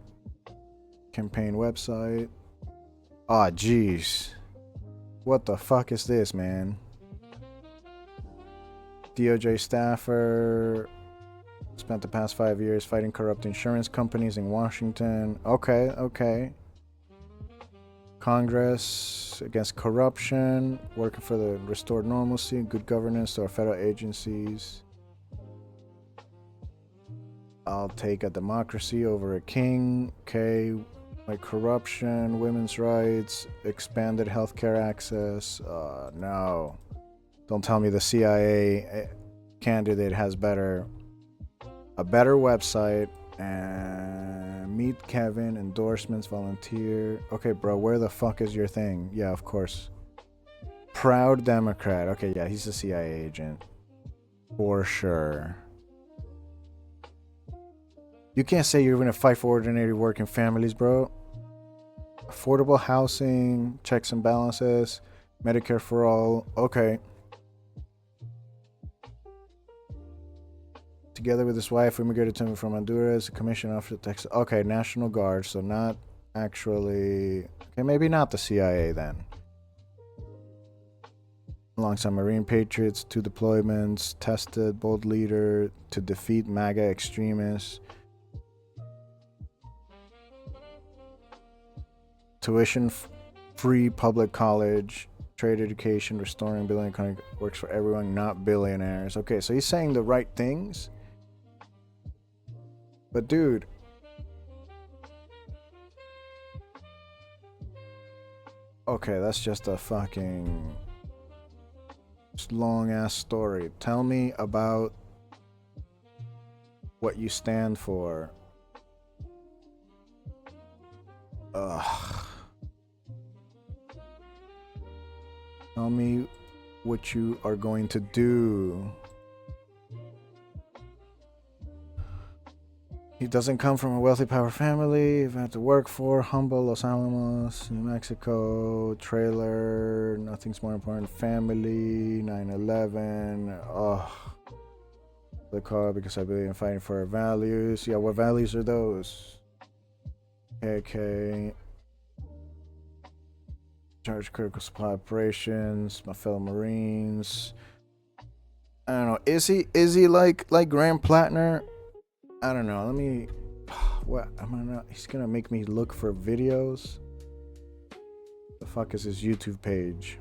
campaign website. Ah, jeez, what the fuck is this, man? DOJ staffer, Spent the past 5 years fighting corrupt insurance companies in Washington. Okay. Congress against corruption, working for the restored normalcy and good governance to our federal agencies. I'll take a democracy over a king. Okay. Like corruption, women's rights, expanded healthcare access. No. Don't tell me the CIA candidate has a better website, and meet Kevin, endorsements, volunteer. Okay, bro, where the fuck is your thing? Yeah, of course. Proud Democrat. Okay, yeah, he's a CIA agent. For sure. You can't say you're gonna fight for ordinary working families, bro. Affordable housing, checks and balances, Medicare for all. Okay. Together with his wife, immigrated to him from Honduras, a commission officer of Texas. Okay, National Guard, so not actually... Okay, maybe not the CIA then. Alongside Marine Patriots, 2 deployments, tested, bold leader to defeat MAGA extremists. Tuition-free public college, trade education, restoring billion economy, works for everyone, not billionaires. Okay, so he's saying the right things. But dude, okay, that's just a fucking long ass story. Tell me about what you stand for. Ugh. Tell me what you are going to do. He doesn't come from a wealthy power family. You've had to work for humble Los Alamos, New Mexico, trailer, nothing's more important, family, 9/11. Oh, the car because I believe in fighting for our values. Yeah, what values are those? Okay. Charge critical supply operations, my fellow Marines. I don't know. Is he like Graham Plattner? I don't know. Let me. What? He's gonna make me look for videos. The fuck is his YouTube page?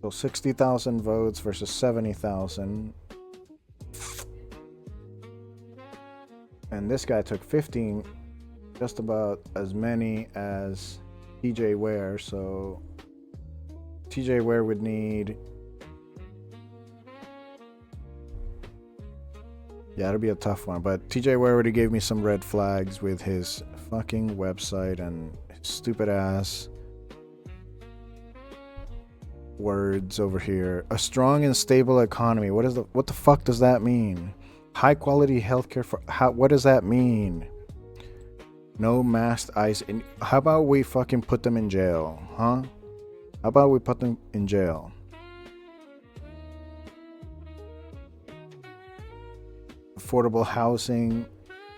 So 60,000 votes versus 70,000. And this guy took 15. Just about as many as TJ Ware, so TJ Ware would need... Yeah, it'll be a tough one, but TJ Ware already gave me some red flags with his fucking website and his stupid ass words over here. A strong and stable economy. What the fuck does that mean? High quality healthcare for what does that mean? No masked ICE. How about we fucking put them in jail, huh? How about we put them in jail? Affordable housing.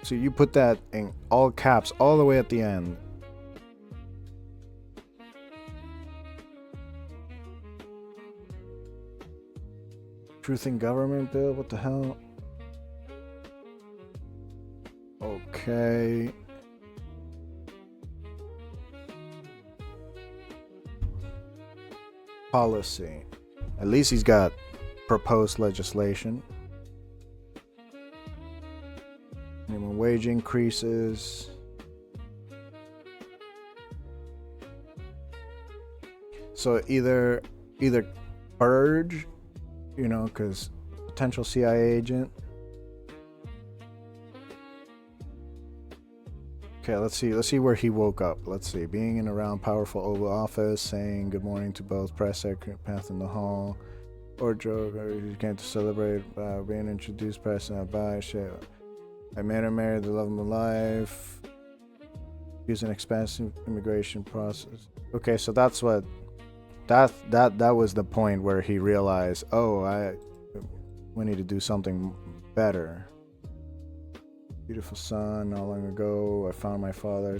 So you put that in all caps all the way at the end. Truth in government bill? What the hell? Okay. Policy. At least he's got proposed legislation. Minimum wage increases. So either purge, you know, because potential CIA agent. Okay, let's see where he woke up. Let's see. Being in around powerful Oval Office, saying good morning to both press secretary path in the hall, or joke, or you came to celebrate being introduced, press and bye shit. I met her, married the love of my life. Use an expansive immigration process. Okay, so that's what that was the point where he realized, oh, we need to do something better. Beautiful son, not long ago, I found my father.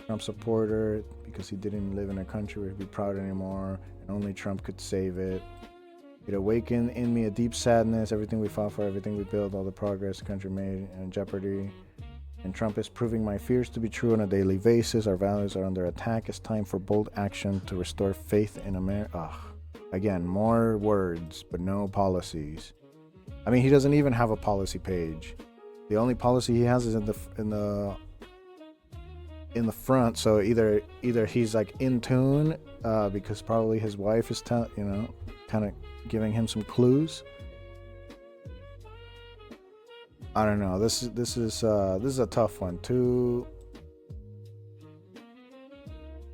Trump supporter because he didn't live in a country where he'd be proud anymore, and only Trump could save it. It awakened in me a deep sadness. Everything we fought for, everything we built, all the progress the country made in jeopardy. And Trump is proving my fears to be true on a daily basis. Our values are under attack. It's time for bold action to restore faith in America. Again, more words, but no policies. I mean, he doesn't even have a policy page. The only policy he has is in the front. So either he's like in tune, because probably his wife is kind of giving him some clues. I don't know. This is a tough one. 2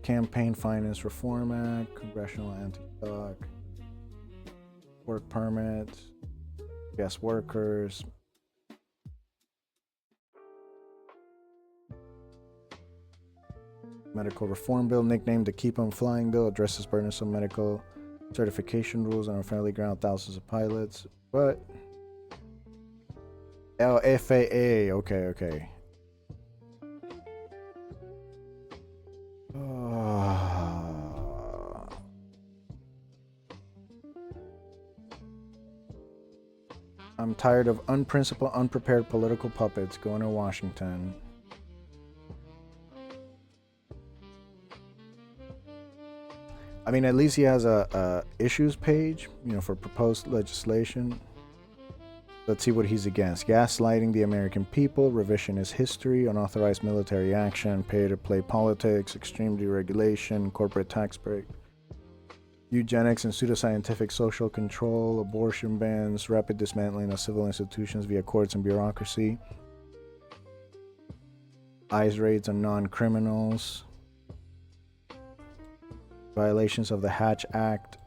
Campaign Finance Reform Act, Congressional Anti-Stock, Work Permits, Guest Workers, Medical Reform Bill, nicknamed the Keep 'em Flying Bill, addresses burdensome medical certification rules on unfairly ground thousands of pilots. But FAA, okay. I'm tired of unprincipled, unprepared political puppets going to Washington. I mean, at least he has a issues page, for proposed legislation. Let's see what he's against. Gaslighting the American people, revisionist history, unauthorized military action, pay-to-play politics, extreme deregulation, corporate tax break, eugenics and pseudoscientific social control, abortion bans, rapid dismantling of civil institutions via courts and bureaucracy, ICE raids on non-criminals, violations of the Hatch Act,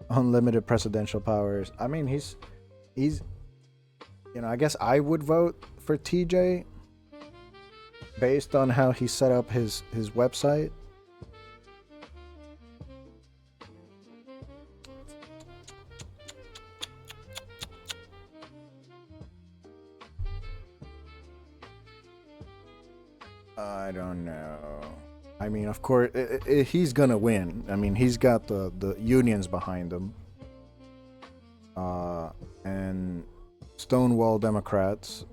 unlimited presidential powers. I mean, he's I guess I would vote for TJ based on how he set up his website. I don't know. I mean, of course, he's gonna win. I mean, he's got the unions behind him, and Stonewall Democrats,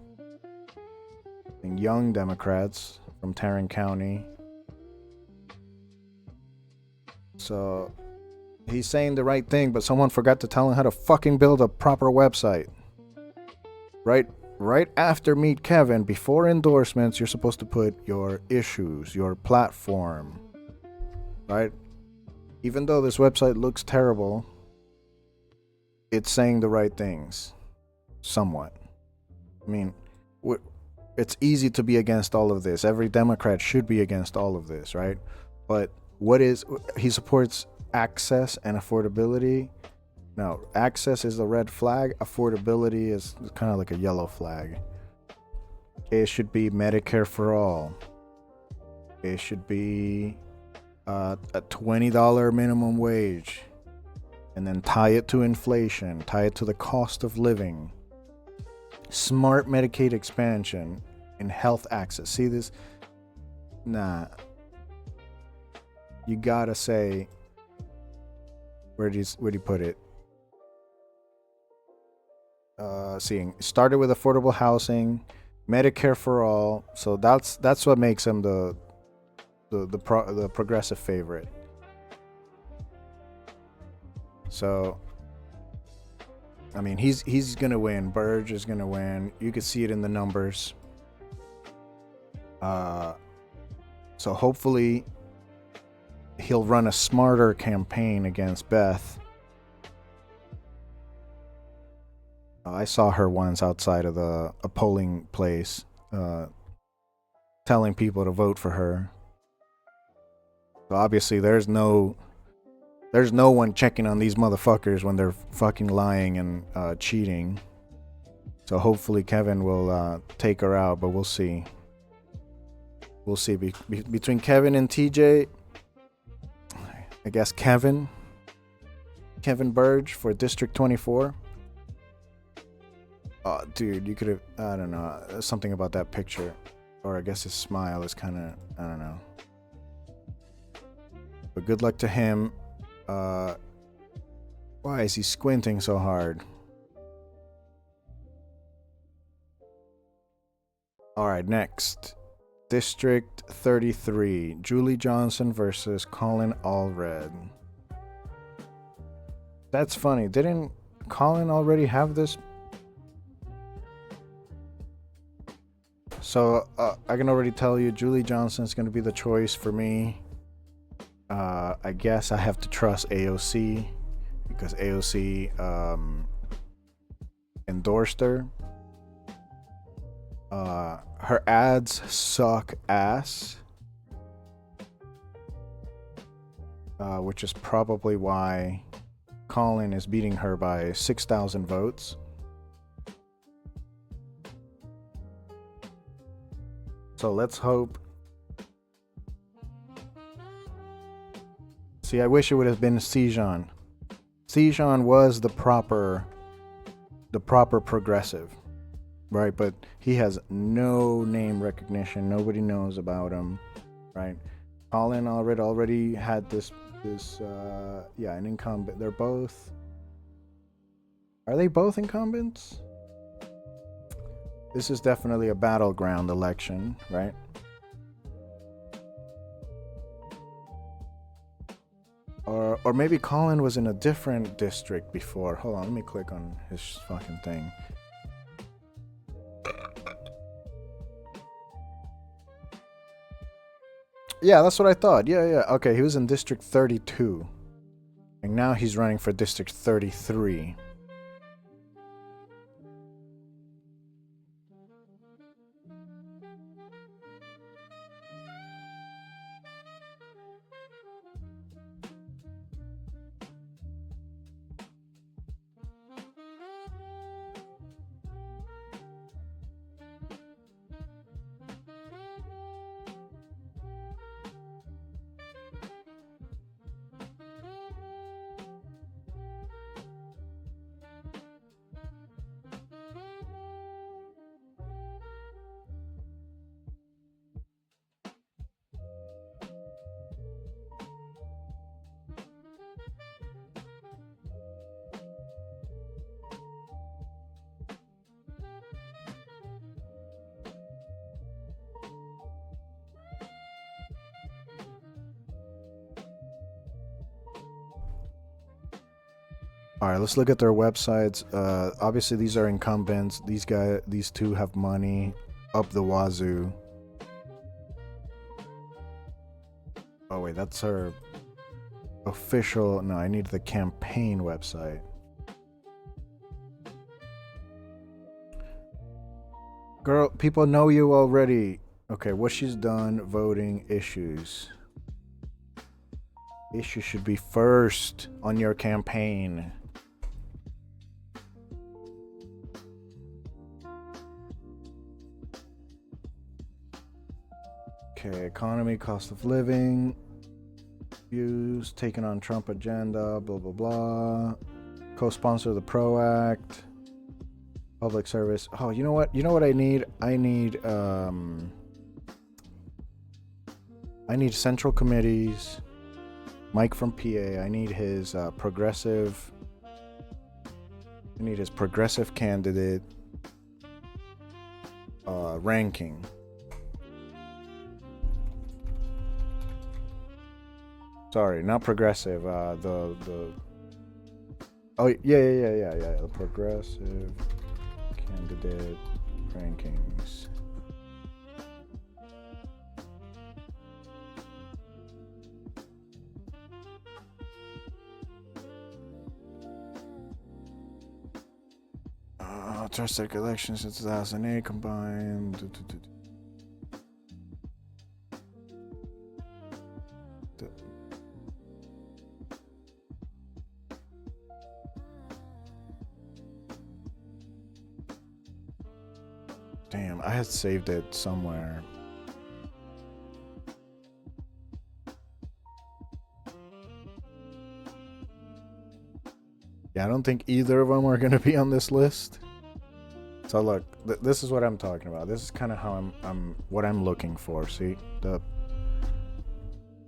and young Democrats from Tarrant County. So he's saying the right thing, but someone forgot to tell him how to fucking build a proper website. Right after Meet Kevin, before endorsements, you're supposed to put your issues, your platform, right? Even though this website looks terrible, it's saying the right things, somewhat. I mean, it's easy to be against all of this. Every Democrat should be against all of this, right? But he supports access and affordability. No, access is the red flag. Affordability is kind of like a yellow flag. It should be Medicare for all. It should be a $20 minimum wage. And then tie it to inflation. Tie it to the cost of living. Smart Medicaid expansion and health access. See this? Nah. You gotta say, where do you put it? Seeing started with affordable housing, Medicare for all. So that's what makes him the progressive favorite. So I mean, he's gonna win. Burge is gonna win. You can see it in the numbers. So hopefully he'll run a smarter campaign against Beth. I saw her once outside of a polling place, telling people to vote for her. So obviously there's no one checking on these motherfuckers when they're fucking lying and cheating. So hopefully Kevin will take her out, but we'll see. We'll see. Between Kevin and TJ, I guess Kevin Burge for District 24. Oh, dude, you could have, I don't know, something about that picture. Or I guess his smile is kind of, I don't know. But good luck to him. Why is he squinting so hard? Alright, next. District 33. Julie Johnson versus Colin Allred. That's funny. Didn't Colin already have this? So, I can already tell you Julie Johnson's going to be the choice for me. I guess I have to trust AOC because AOC endorsed her. Her ads suck ass, which is probably why Colin is beating her by 6,000 votes. So let's hope. See, I wish it would have been Sijan. Sijan was the proper progressive, right? But he has no name recognition. Nobody knows about him, right? Colin already had this an incumbent. They're both. Are they both incumbents? This is definitely a battleground election, right? Or maybe Colin was in a different district before. Hold on, let me click on his fucking thing. Yeah, that's what I thought. Yeah. Okay, he was in District 32. And now he's running for District 33. All right, let's look at their websites. Obviously, these are incumbents. These two have money up the wazoo. Oh wait, that's her official. No, I need the campaign website. Girl, people know you already. Okay, what she's done, voting issues. Issue should be first on your campaign. Okay, economy, cost of living, views, taking on Trump agenda, blah, blah, blah. Co-sponsor the PRO Act, public service. Oh, you know what? You know what I need? I need central committees. Mike from PA. I need his progressive. I need his progressive candidate ranking. Sorry, not progressive. The oh yeah. The progressive candidate rankings. Trusted elections since 2008 combined. Damn, I had saved it somewhere. Yeah, I don't think either of them are going to be on this list. So look, this is what I'm talking about. This is kind of how what I'm looking for. See,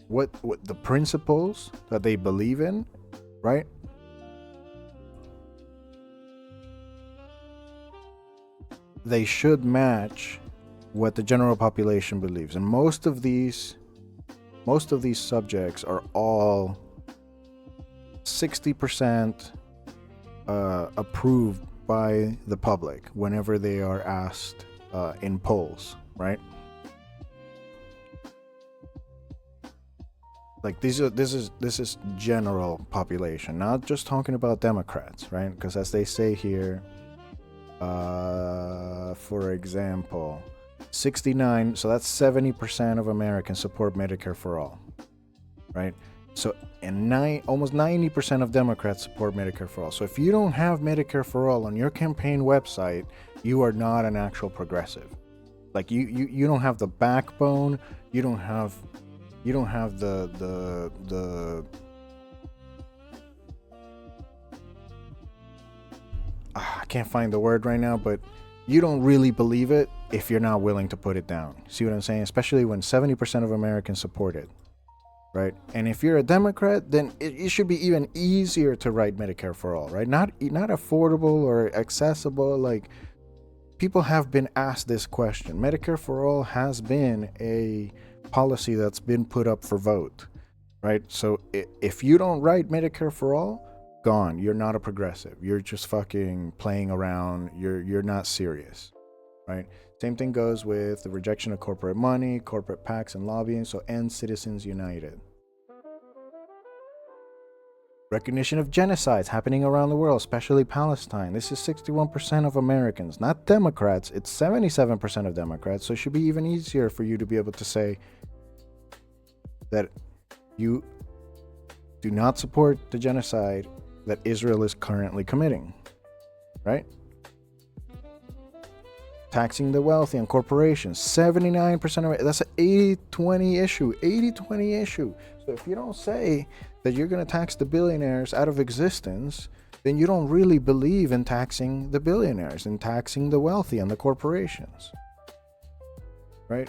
what the principles that they believe in, right? They should match what the general population believes. And most of these subjects are all 60% approved by the public whenever they are asked in polls, right? Like this is general population, not just talking about Democrats, right? Because as they say here, for example, 69, so that's 70% of Americans support Medicare for all, right? So, and almost 90% of Democrats support Medicare for all. So if you don't have Medicare for all on your campaign website, you are not an actual progressive. Like you don't have the backbone, you don't have the I can't find the word right now, but you don't really believe it if you're not willing to put it down. See what I'm saying? Especially when 70% of Americans support it, right? And if you're a Democrat, then it should be even easier to write Medicare for all, right? Not affordable or accessible. Like, people have been asked this question. Medicare for all has been a policy that's been put up for vote, right? So if you don't write Medicare for all, gone. You're not a progressive. You're just fucking playing around. You're not serious, right? Same thing goes with the rejection of corporate money, corporate PACs, and lobbying. So end Citizens United. Recognition of genocides happening around the world, especially Palestine. This is 61% of Americans, not Democrats. It's 77% of Democrats. So it should be even easier for you to be able to say that you do not support the genocide that Israel is currently committing, right? Taxing the wealthy and corporations, 79% of it. That's an 80-20 issue. 80-20 issue. So if you don't say that you're going to tax the billionaires out of existence, then you don't really believe in taxing the billionaires and taxing the wealthy and the corporations, right?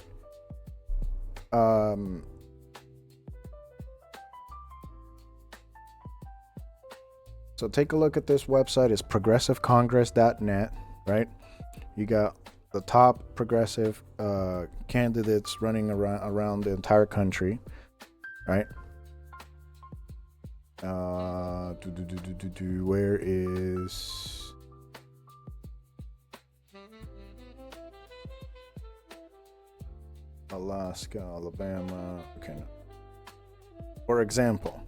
So take a look at this website. It's progressivecongress.net, right? You got the top progressive candidates running around the entire country, right? Where is Alaska, Alabama? Okay. For example,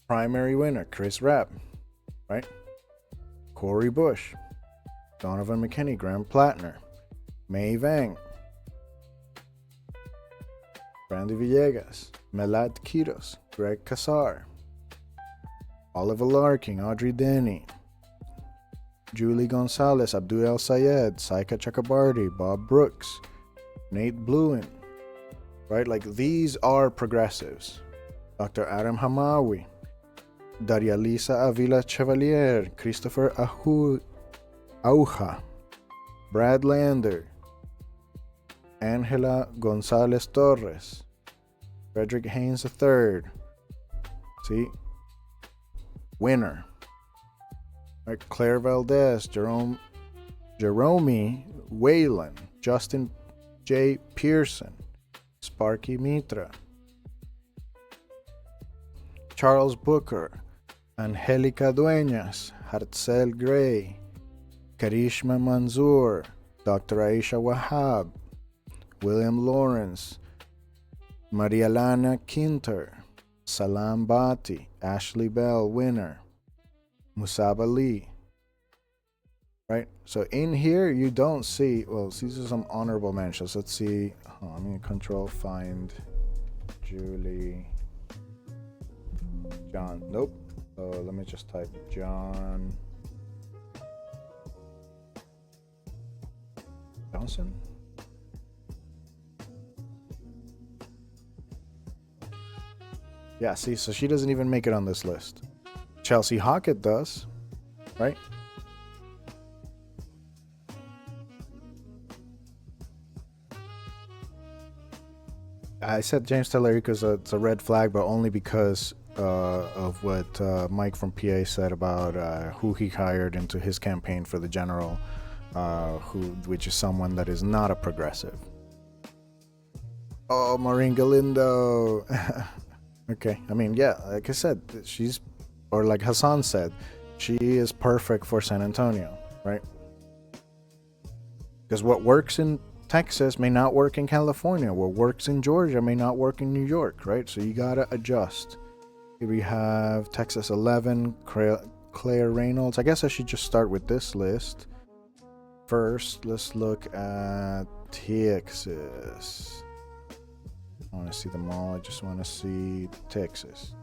primary winner, Chris Rapp, right? Cory Bush, Donovan McKinney, Graham Plattner, May Vang, Brandy Villegas, Melad Quiros, Greg Casar, Oliver Larkin, Audrey Denny, Julie Gonzalez, Abdul El Sayed, Saika Chakrabarty, Bob Brooks, Nate Bluin, right? Like, these are progressives. Dr. Adam Hamawi, Daria Lisa Avila Chevalier, Christopher Auja, Brad Lander, Angela Gonzalez Torres, Frederick Haynes III. See? Winner. Right? Claire Valdez, Jerome Whalen, Justin J. Pearson, Sparky Mitra, Charles Booker, Angelica Dueñas, Hartzel Gray, Karishma Manzoor, Dr. Aisha Wahab, William Lawrence, Maria Lana Kinter, Salam Bati, Ashley Bell, winner, Musab Ali. Right? So in here, you don't see, well, these are some honorable mentions. Let's see. I'm going to control find Julie. John. Nope. So let me just type John Johnson. Yeah, see, so she doesn't even make it on this list. Chelsea Hockett does, right? I said James Tallarico's it's a red flag, but only because of what Mike from PA said about who he hired into his campaign for the general, which is someone that is not a progressive. Oh, Maureen Galindo. Okay, I mean, yeah, like I said, or like Hassan said, she is perfect for San Antonio, right? Because what works in Texas may not work in California. What works in Georgia may not work in New York, right? So you gotta adjust. Here we have Texas 11, Claire Reynolds. I guess I should just start with this list. First, let's look at Texas. I want to see them all. I just want to see Texas.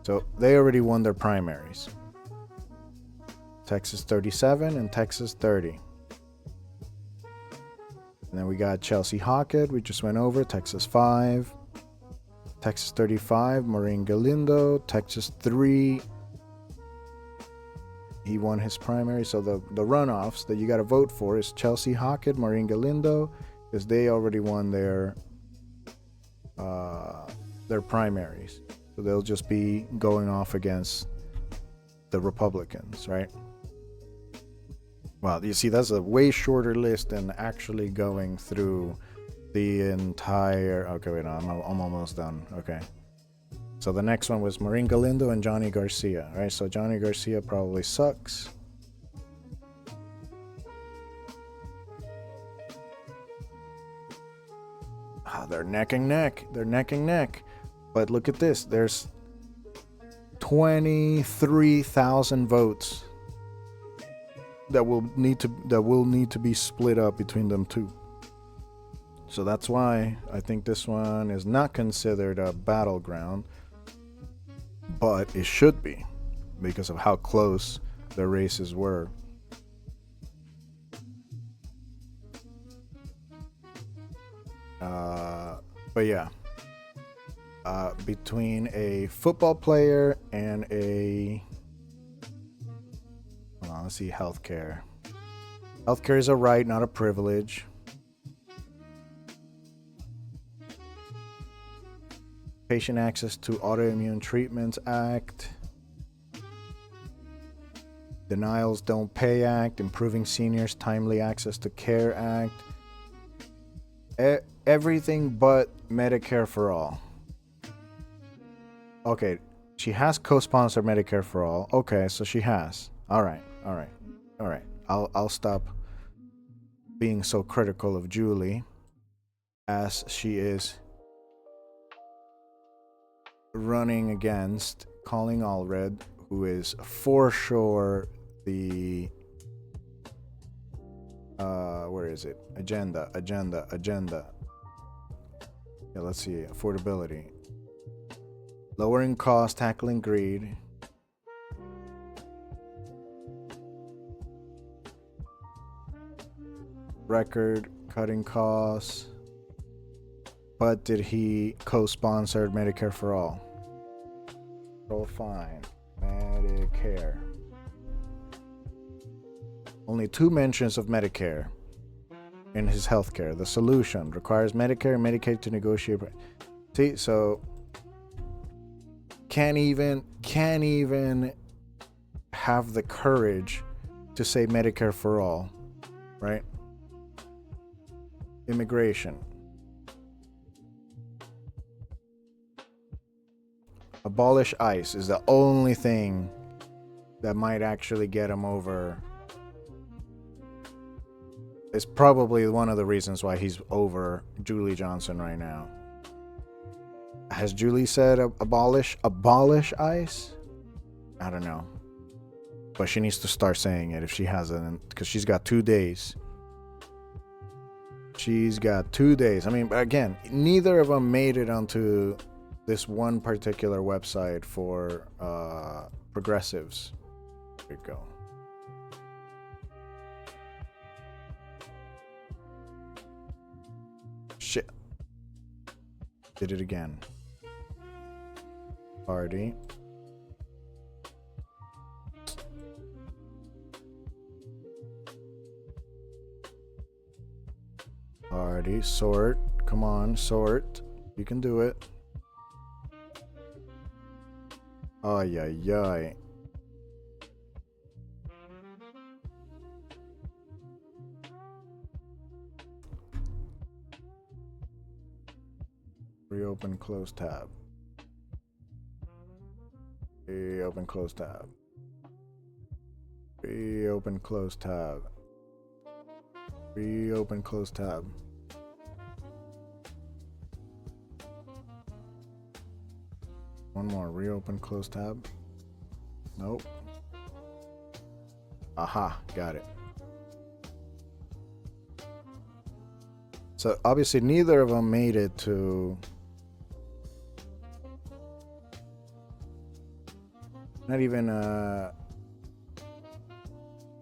So they already won their primaries. Texas 37 and Texas 30. And then we got Chelsea Hockett, we just went over, Texas 5. Texas 35, Maureen Galindo. Texas 3, he won his primary. So the runoffs that you got to vote for is Chelsea Hockett, Maureen Galindo, because they already won their primaries. So they'll just be going off against the Republicans, right? Wow, you see, that's a way shorter list than actually going through the entire... Okay, wait, no, I'm almost done. Okay. So the next one was Maureen Galindo and Johnny Garcia, right? So Johnny Garcia probably sucks. They're neck and neck. They're neck and neck. But look at this. There's 23,000 votes that will need to be split up between them two. So that's why I think this one is not considered a battleground, but it should be because of how close the races were. But yeah, between a football player and a... Hold on, let's see, healthcare. Healthcare is a right, not a privilege. Patient Access to Autoimmune Treatments Act. Denials Don't Pay Act. Improving Seniors' Timely Access to Care Act. Everything but Medicare for All. Okay, she has co-sponsored Medicare for All. Okay, so she has. All right. I'll stop being so critical of Julie, as she is running against Colleen Allred, who is for sure the where is it? Agenda. Yeah, let's see. Affordability. Lowering costs, tackling greed. Record cutting costs. But did he co-sponsor Medicare for All? Roll fine. Medicare. Only 2 mentions of Medicare in his healthcare. The solution requires Medicare and Medicaid to negotiate. See, so can't even have the courage to say Medicare for all, right? Immigration. Abolish ICE is the only thing that might actually get him over. It's probably one of the reasons why he's over Julie Johnson right now. Has Julie said abolish ICE? I don't know. But she needs to start saying it if she hasn't, because she's got 2 days. She's got 2 days. I mean, again, neither of them made it onto this one particular website for progressives. There you go. Shit. Did it again. Party. Party. Sort. Come on, sort. You can do it. Ay, ay, ay. Reopen, close tab. Reopen, close tab. Reopen, close tab. Reopen, close tab. One more. Reopen, close tab. Nope. Aha, got it. So obviously neither of them made it to... Not even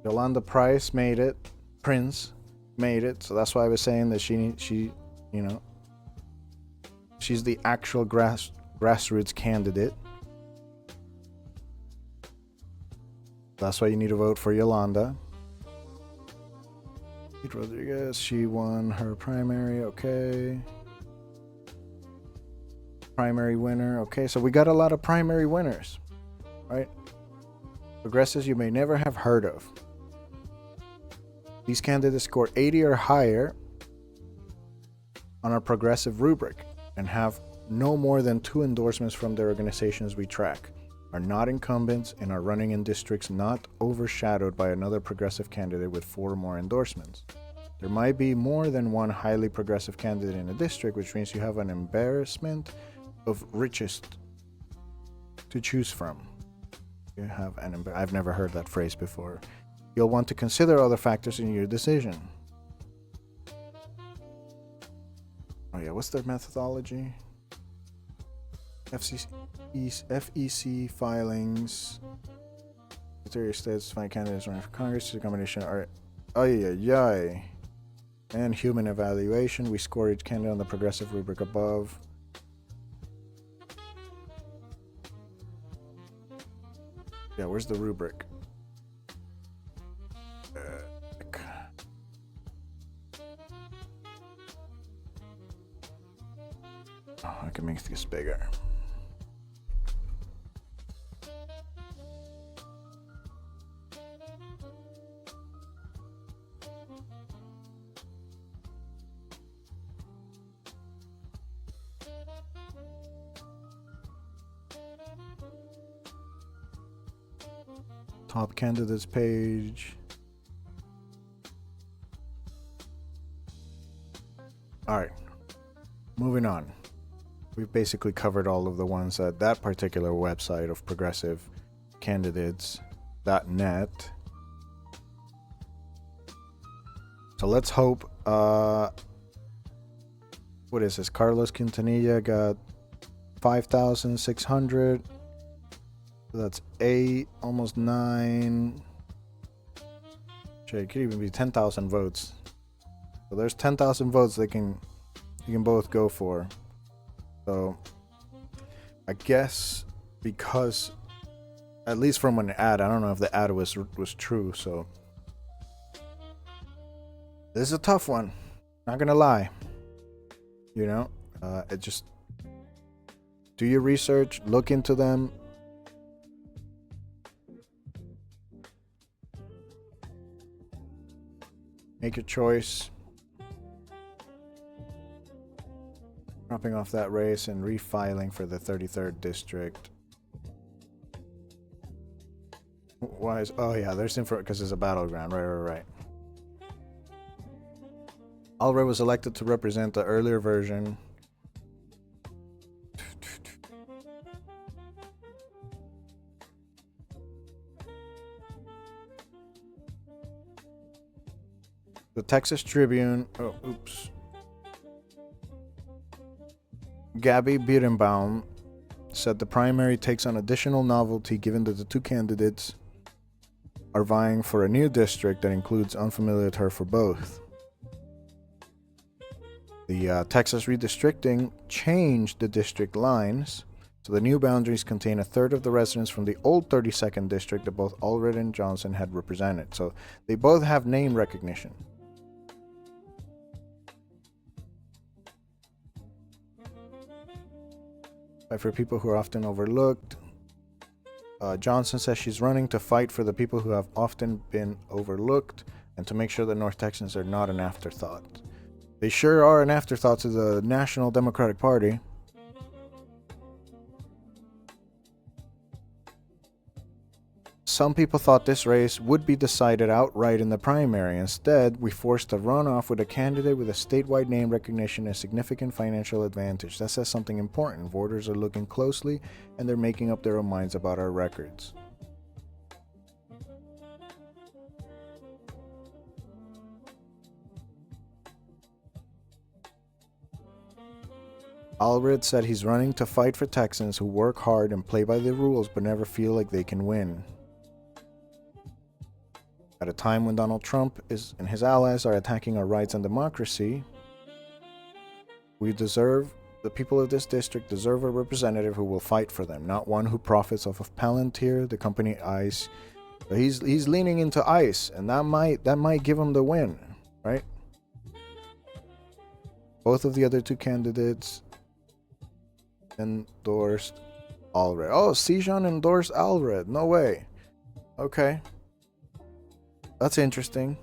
Yolanda Price made it. Prince made it. So that's why I was saying that she you know, she's the actual grassroots candidate. That's why you need to vote for Yolanda. Rodriguez, she won her primary, okay. Primary winner, okay. So we got a lot of primary winners, right? Progressives you may never have heard of. These candidates score 80 or higher on our progressive rubric and have no more than 2 endorsements from the organizations we track, are not incumbents, and are running in districts not overshadowed by another progressive candidate with 4 or more endorsements. There might be more than one highly progressive candidate in a district, which means you have an embarrassment of riches to choose from. You have an I've never heard that phrase before. You'll want to consider other factors in your decision. Oh yeah, what's their methodology? FEC filings. Secretary of State's find candidates running for Congress to the combination are and human evaluation. We score each candidate on the progressive rubric above. Yeah, where's the rubric? Oh, I can make this bigger. Top candidates page. All right, moving on. We've basically covered all of the ones at that particular website of progressivecandidates.net. So let's hope, what is this? Carlos Quintanilla got 5,600. So that's 8, almost 9. Shit, it could even be 10,000 votes. So there's 10,000 votes you can both go for. So I guess because, at least from an ad, I don't know if the ad was true. So this is a tough one. Not gonna lie. You know, it just do your research, look into them. Make your choice. Dropping off that race and refiling for the 33rd district. Why is... Oh yeah, there's info because it's a battleground. Right. Alred was elected to represent the earlier version. The Texas Tribune. Oh, oops. Gabby Birnbaum said the primary takes on additional novelty given that the 2 candidates are vying for a new district that includes unfamiliar turf for both. The Texas redistricting changed the district lines, so the new boundaries contain a third of the residents from the old 32nd district that both Alred and Johnson had represented. So they both have name recognition. Fight for people who are often overlooked. Johnson says she's running to fight for the people who have often been overlooked and to make sure that North Texans are not an afterthought. They sure are an afterthought to the National Democratic Party. Some people thought this race would be decided outright in the primary. Instead, we forced a runoff with a candidate with a statewide name recognition and significant financial advantage. That says something important. Voters are looking closely and they're making up their own minds about our records. Allred said he's running to fight for Texans who work hard and play by the rules but never feel like they can win. At a time when Donald Trump and his allies are attacking our rights and democracy, the people of this district deserve a representative who will fight for them, not one who profits off of Palantir, the company ICE. But he's leaning into ICE, and that might give him the win, right? Both of the other two candidates endorsed Allred. Oh, Sejan endorsed Allred. No way. Okay. That's interesting.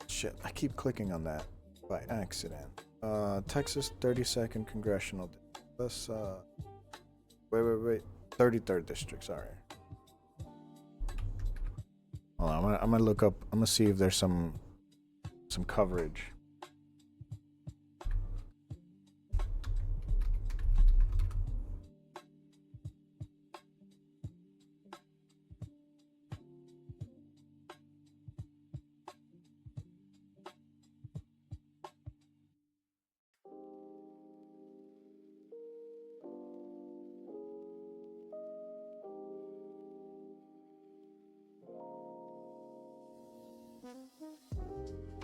Shit, I keep clicking on that by accident. Texas 32nd Congressional. Let's, wait. 33rd District, sorry. Hold on, I'm gonna look up, I'm gonna see if there's some coverage.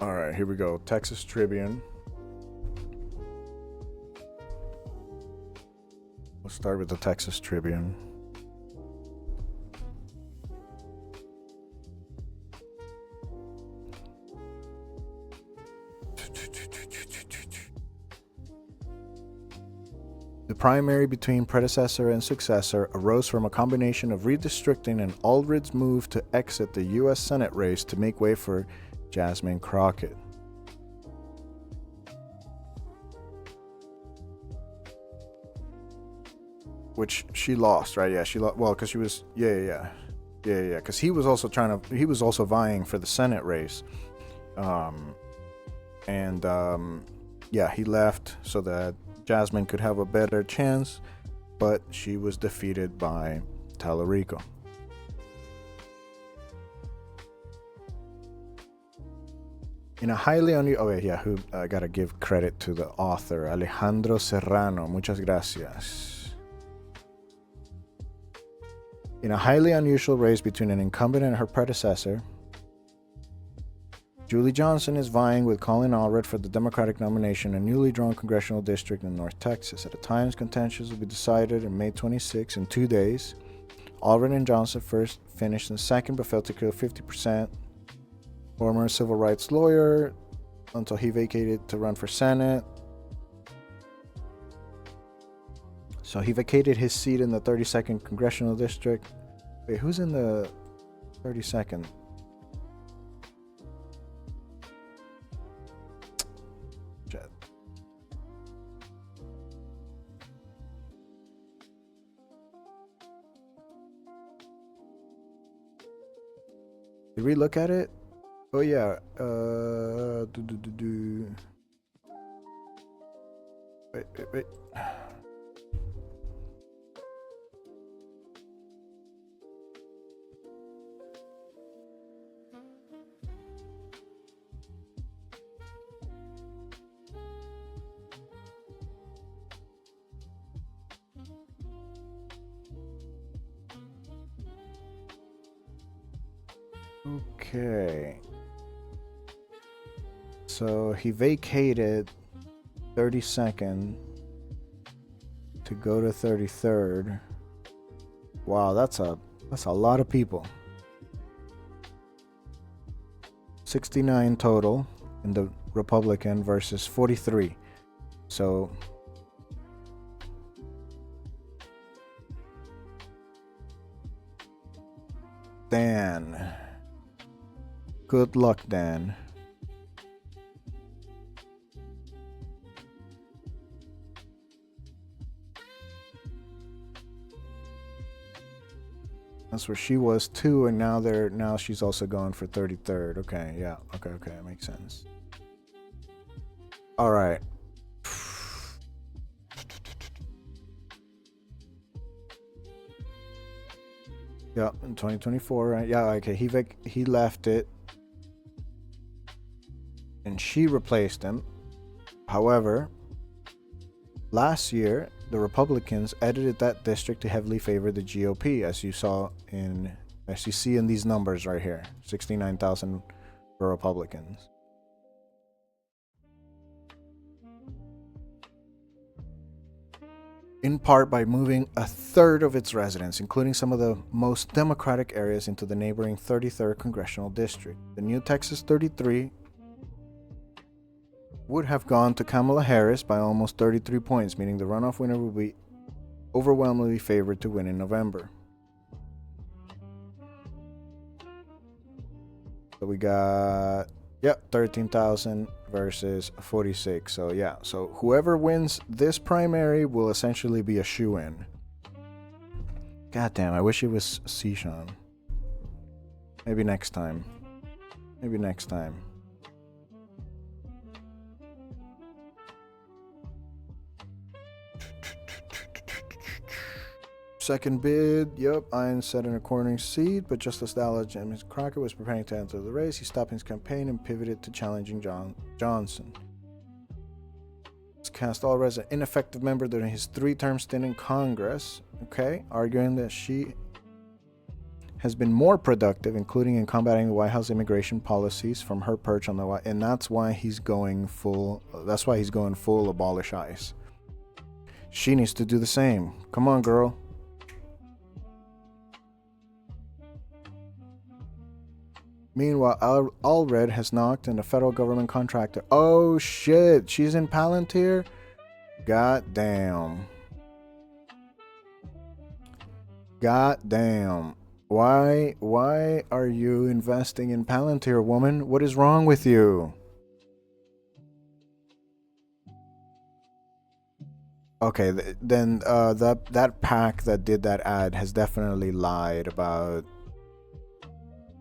All right, here we go. Texas Tribune. We'll start with the Texas Tribune. The primary between predecessor and successor arose from a combination of redistricting and Allred's move to exit the U.S. Senate race to make way for Jasmine Crockett. Which she lost, right? Yeah, she lost. Well, because she was, yeah. Because he was also vying for the Senate race, he left so that Jasmine could have a better chance, but she was defeated by Tallarico. In a highly I gotta give credit to the author, Alejandro Serrano. Muchas gracias. In a highly unusual race between an incumbent and her predecessor, Julie Johnson is vying with Colin Allred for the Democratic nomination in a newly drawn congressional district in North Texas. At the times, contentions will be decided on May 26 in 2 days. Allred and Johnson first finished in second but failed to clear 50%. Former civil rights lawyer until he vacated to run for Senate. So he vacated his seat in the 32nd Congressional District. Wait, who's in the 32nd? Shit. Did we look at it? Oh yeah, Wait. Okay. So he vacated 32nd to go to 33rd. Wow, that's a lot of people. 69 total. in the Republican versus 43. So Dan, good luck, Dan. That's where she was too, and now she's also going for 33rd. Okay, yeah, okay, that makes sense. All right. Yeah, in 2024, right? Yeah, okay. He left it, and she replaced him. However, last year, the Republicans edited that district to heavily favor the GOP, as you see in these numbers right here, 69,000 for Republicans. In part by moving a third of its residents, including some of the most Democratic areas, into the neighboring 33rd congressional district. The new Texas 33 would have gone to Kamala Harris by almost 33 points, meaning the runoff winner would be overwhelmingly favored to win in November. So we got, 13,000 versus 46. So whoever wins this primary will essentially be a shoo-in. God damn, I wish it was Sean. Maybe next time. Second bid, Ian set in a cornering seat, but just as Dallas and Ms. Crockett was preparing to enter the race, he stopped his campaign and pivoted to challenging Johnson. He's cast all as an ineffective member during his 3-term stint in Congress, arguing that she has been more productive, including in combating the White House immigration policies from her perch on the White, and that's why he's going full abolish ICE. She needs to do the same. Come on, girl. Meanwhile, Allred has knocked in a federal government contractor. Oh shit, she's in Palantir? God damn. Why are you investing in Palantir, woman? What is wrong with you? Okay, then that pack that did that ad has definitely lied about.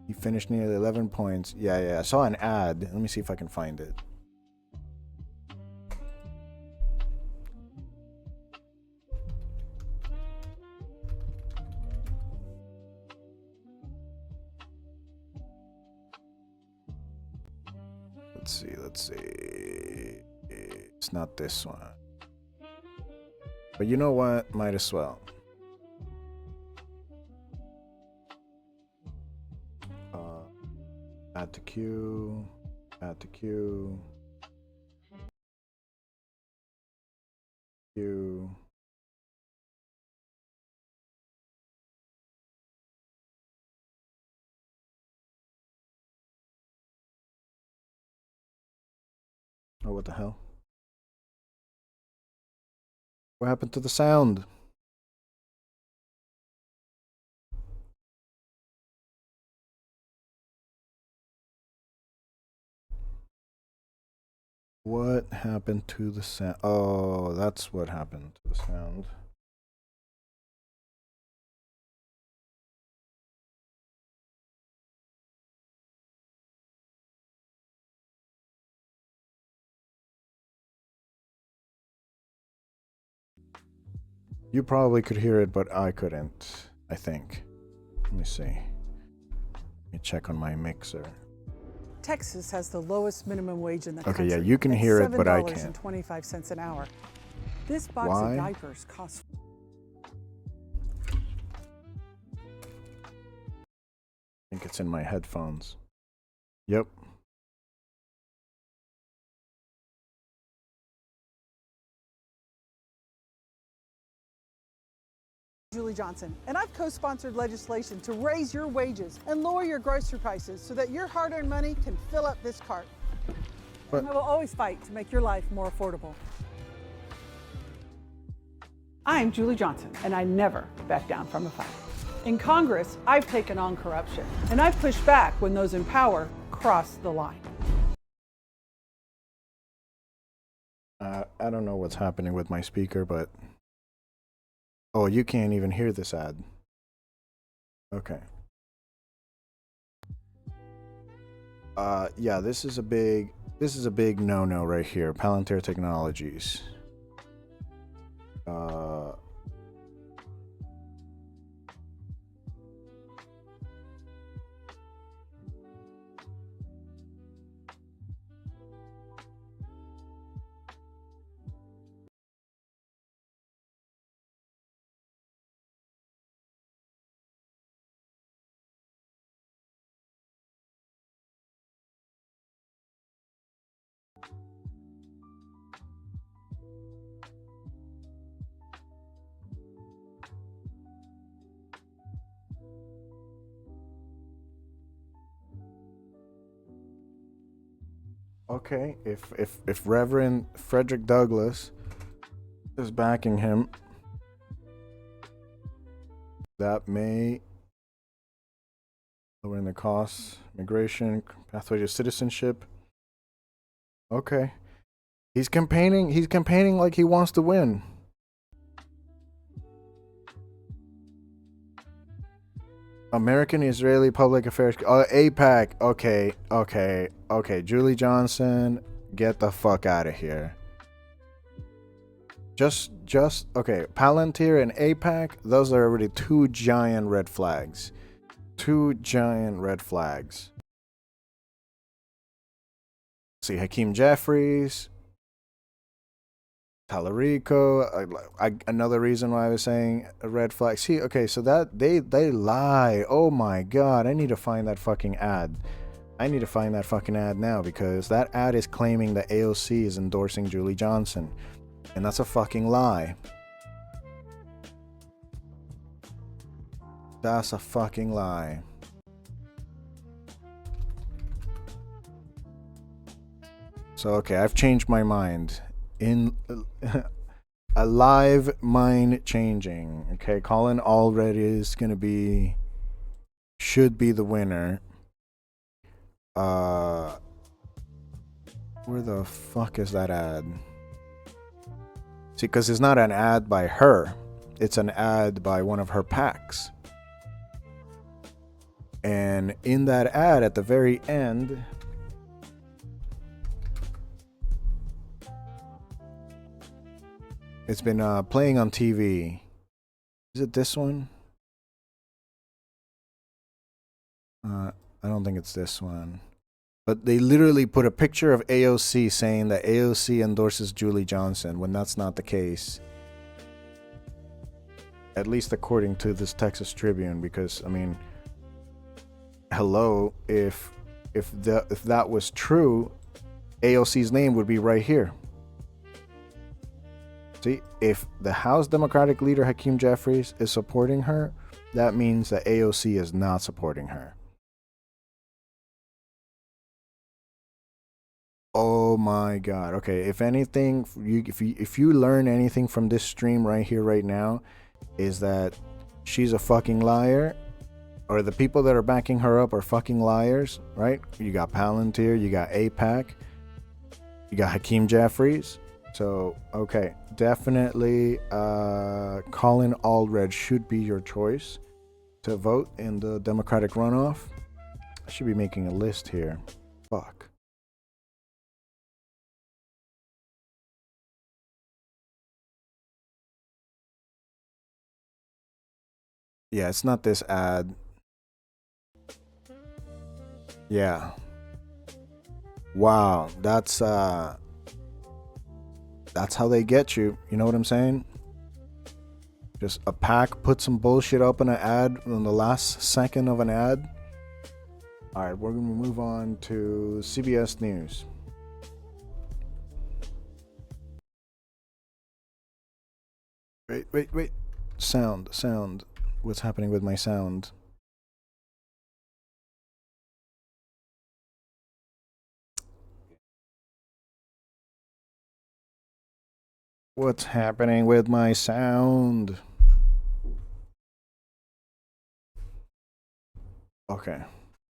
He finished nearly 11 points. Yeah, I saw an ad. Let me see if I can find it. Let's see. It's not this one. But you know what? Might as well. Add to queue. Queue. Oh, what the hell? What happened to the sound? What happened to the sound? Oh, that's what happened to the sound. You probably could hear it, but I couldn't, I think. Let me see. Let me check on my mixer. Texas has the lowest minimum wage in the country. Okay, yeah, you can hear it, but I can't. $7.25 an hour. This box Why? of diapers costs. I think it's in my headphones. Yep. Julie Johnson, and I've co-sponsored legislation to raise your wages and lower your grocery prices so that your hard-earned money can fill up this cart. And I will always fight to make your life more affordable. I'm Julie Johnson, and I never back down from a fight. In Congress, I've taken on corruption, and I've pushed back when those in power cross the line. I don't know what's happening with my speaker, but... Oh, you can't even hear this ad. Okay. Yeah, this is a big no-no right here. Palantir Technologies. Okay, if Reverend Frederick Douglass is backing him, that may lowering the costs, migration, pathway to citizenship. Okay, he's campaigning like he wants to win. American-Israeli Public Affairs. APAC. Okay. Julie Johnson, get the fuck out of here. Just okay. Palantir and APAC. Those are already two giant red flags. See, Hakeem Jeffries, Tallarico, another reason why I was saying a red flag. See, okay, so that they lie. Oh my god, I need to find that fucking ad. I need to find that fucking ad now, because that ad is claiming that AOC is endorsing Julie Johnson, and that's a fucking lie. That's a fucking lie. So okay, I've changed my mind. In a live mind changing. Okay, Colin Allred is should be the winner. Where the fuck is that ad? See, because it's not an ad by her, it's an ad by one of her PACs. And in that ad at the very end, it's been playing on TV. Is it this one? I don't think it's this one. But they literally put a picture of AOC saying that AOC endorses Julie Johnson, when that's not the case. At least according to this Texas Tribune, because I mean, hello, if that was true, AOC's name would be right here. See, if the House Democratic leader Hakeem Jeffries is supporting her, that means that AOC is not supporting her. Oh my god. Okay, if anything, if you learn anything from this stream right here right now, is that she's a fucking liar, or the people that are backing her up are fucking liars, right? You got Palantir, you got APAC, you got Hakeem Jeffries. So, okay, definitely Colin Allred should be your choice to vote in the Democratic runoff. I should be making a list here. Fuck. Yeah, it's not this ad. Yeah. Wow, that's how they get you. You know what I'm saying? Just a PAC put some bullshit up in an ad in the last second of an ad. All right, we're gonna move on to CBS News. Wait. Sound. What's happening with my sound? What's happening with my sound? Okay.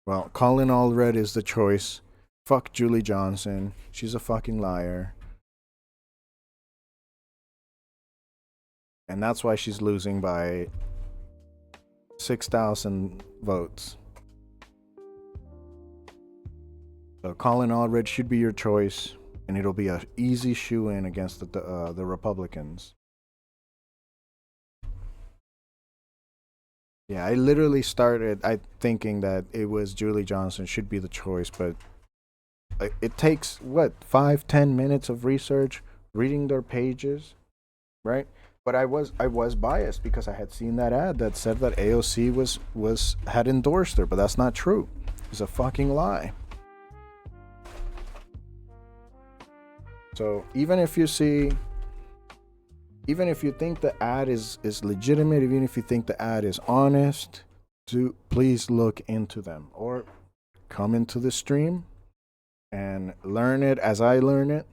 Well, Colin Allred is the choice. Fuck Julie Johnson. She's a fucking liar. And that's why she's losing by 6,000 votes. So Colin Allred should be your choice, and it'll be an easy shoe-in against the Republicans. Yeah, I literally started thinking that it was Julie Johnson should be the choice, but it takes, 5-10 minutes of research, reading their pages, right? But I was biased because I had seen that ad that said that AOC had endorsed her, but that's not true. It's a fucking lie. So even if you think the ad is legitimate, even if you think the ad is honest, please look into them or come into the stream and learn it as I learn it.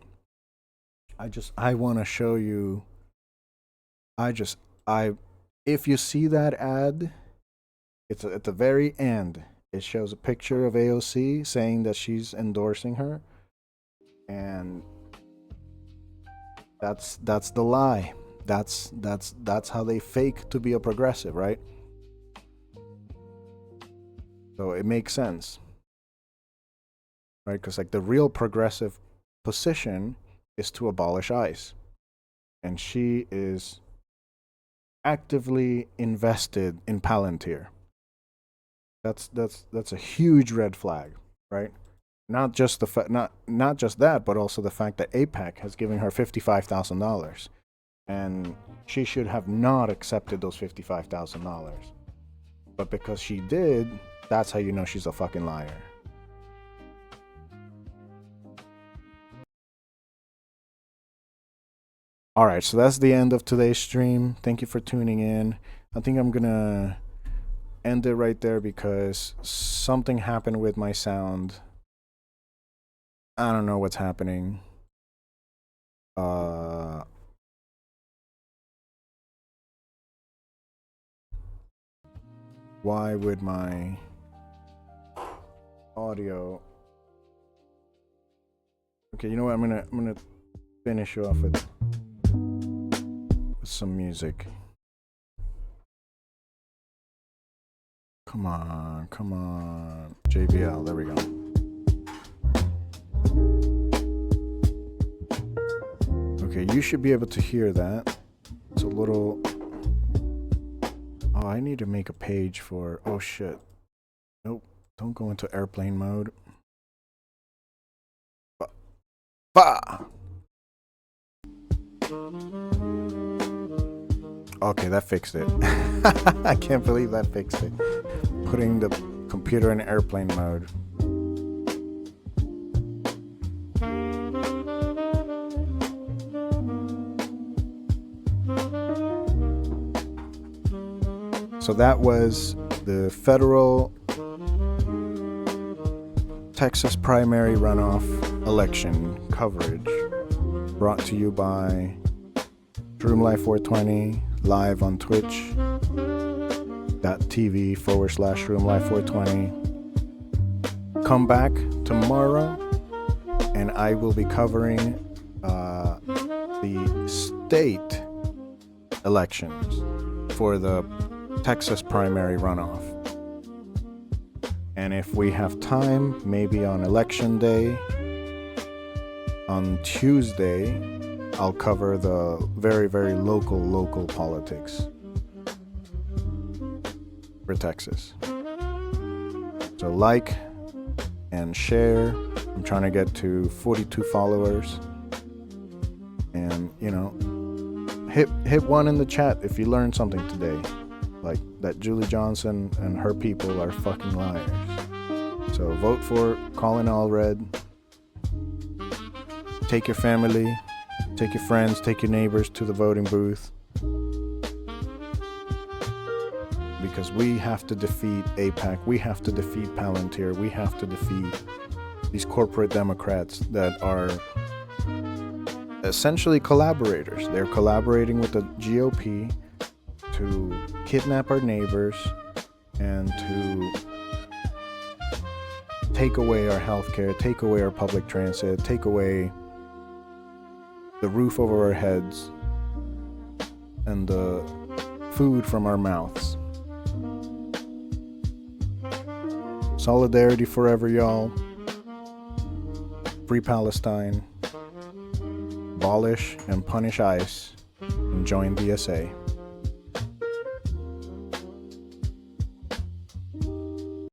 I want to show you. If you see that ad, it's at the very end. It shows a picture of AOC saying that she's endorsing her, and that's the lie. That's how they fake to be a progressive, right? So it makes sense, right? Because like the real progressive position is to abolish ICE, and she is actively invested in Palantir. That's a huge red flag, right? Not just not just that, but also the fact that AIPAC has given her $55,000, and she should have not accepted those $55,000. But because she did, that's how you know she's a fucking liar. All right, so that's the end of today's stream. Thank you for tuning in. I think I'm gonna end it right there because something happened with my sound. I don't know what's happening. Why would my audio? Okay, you know what? I'm gonna finish off with some music. Come on, JBL. There we go. Okay, you should be able to hear that. It's a little. Oh, I need to make a page for. Oh shit. Nope. Don't go into airplane mode. Bah! Okay, that fixed it. I can't believe that fixed it. Putting the computer in airplane mode. So that was the federal Texas primary runoff election coverage, brought to you by Room Life 420, live on twitch.tv/Room Life 420. Come back tomorrow, and I will be covering the state elections for the Texas primary runoff. And if we have time, maybe on election day, on Tuesday, I'll cover the very, very local politics for Texas. So like and share. I'm trying to get to 42 followers. And, you know, hit one in the chat if you learned something today. Like that Julie Johnson and her people are fucking liars. So vote for Colin Allred. Take your family, take your friends, take your neighbors to the voting booth. Because we have to defeat AIPAC, we have to defeat Palantir, we have to defeat these corporate Democrats that are essentially collaborators. They're collaborating with the GOP to kidnap our neighbors and to take away our healthcare, take away our public transit, take away the roof over our heads and the food from our mouths. Solidarity forever, y'all. Free Palestine. Abolish and punish ICE. And join DSA.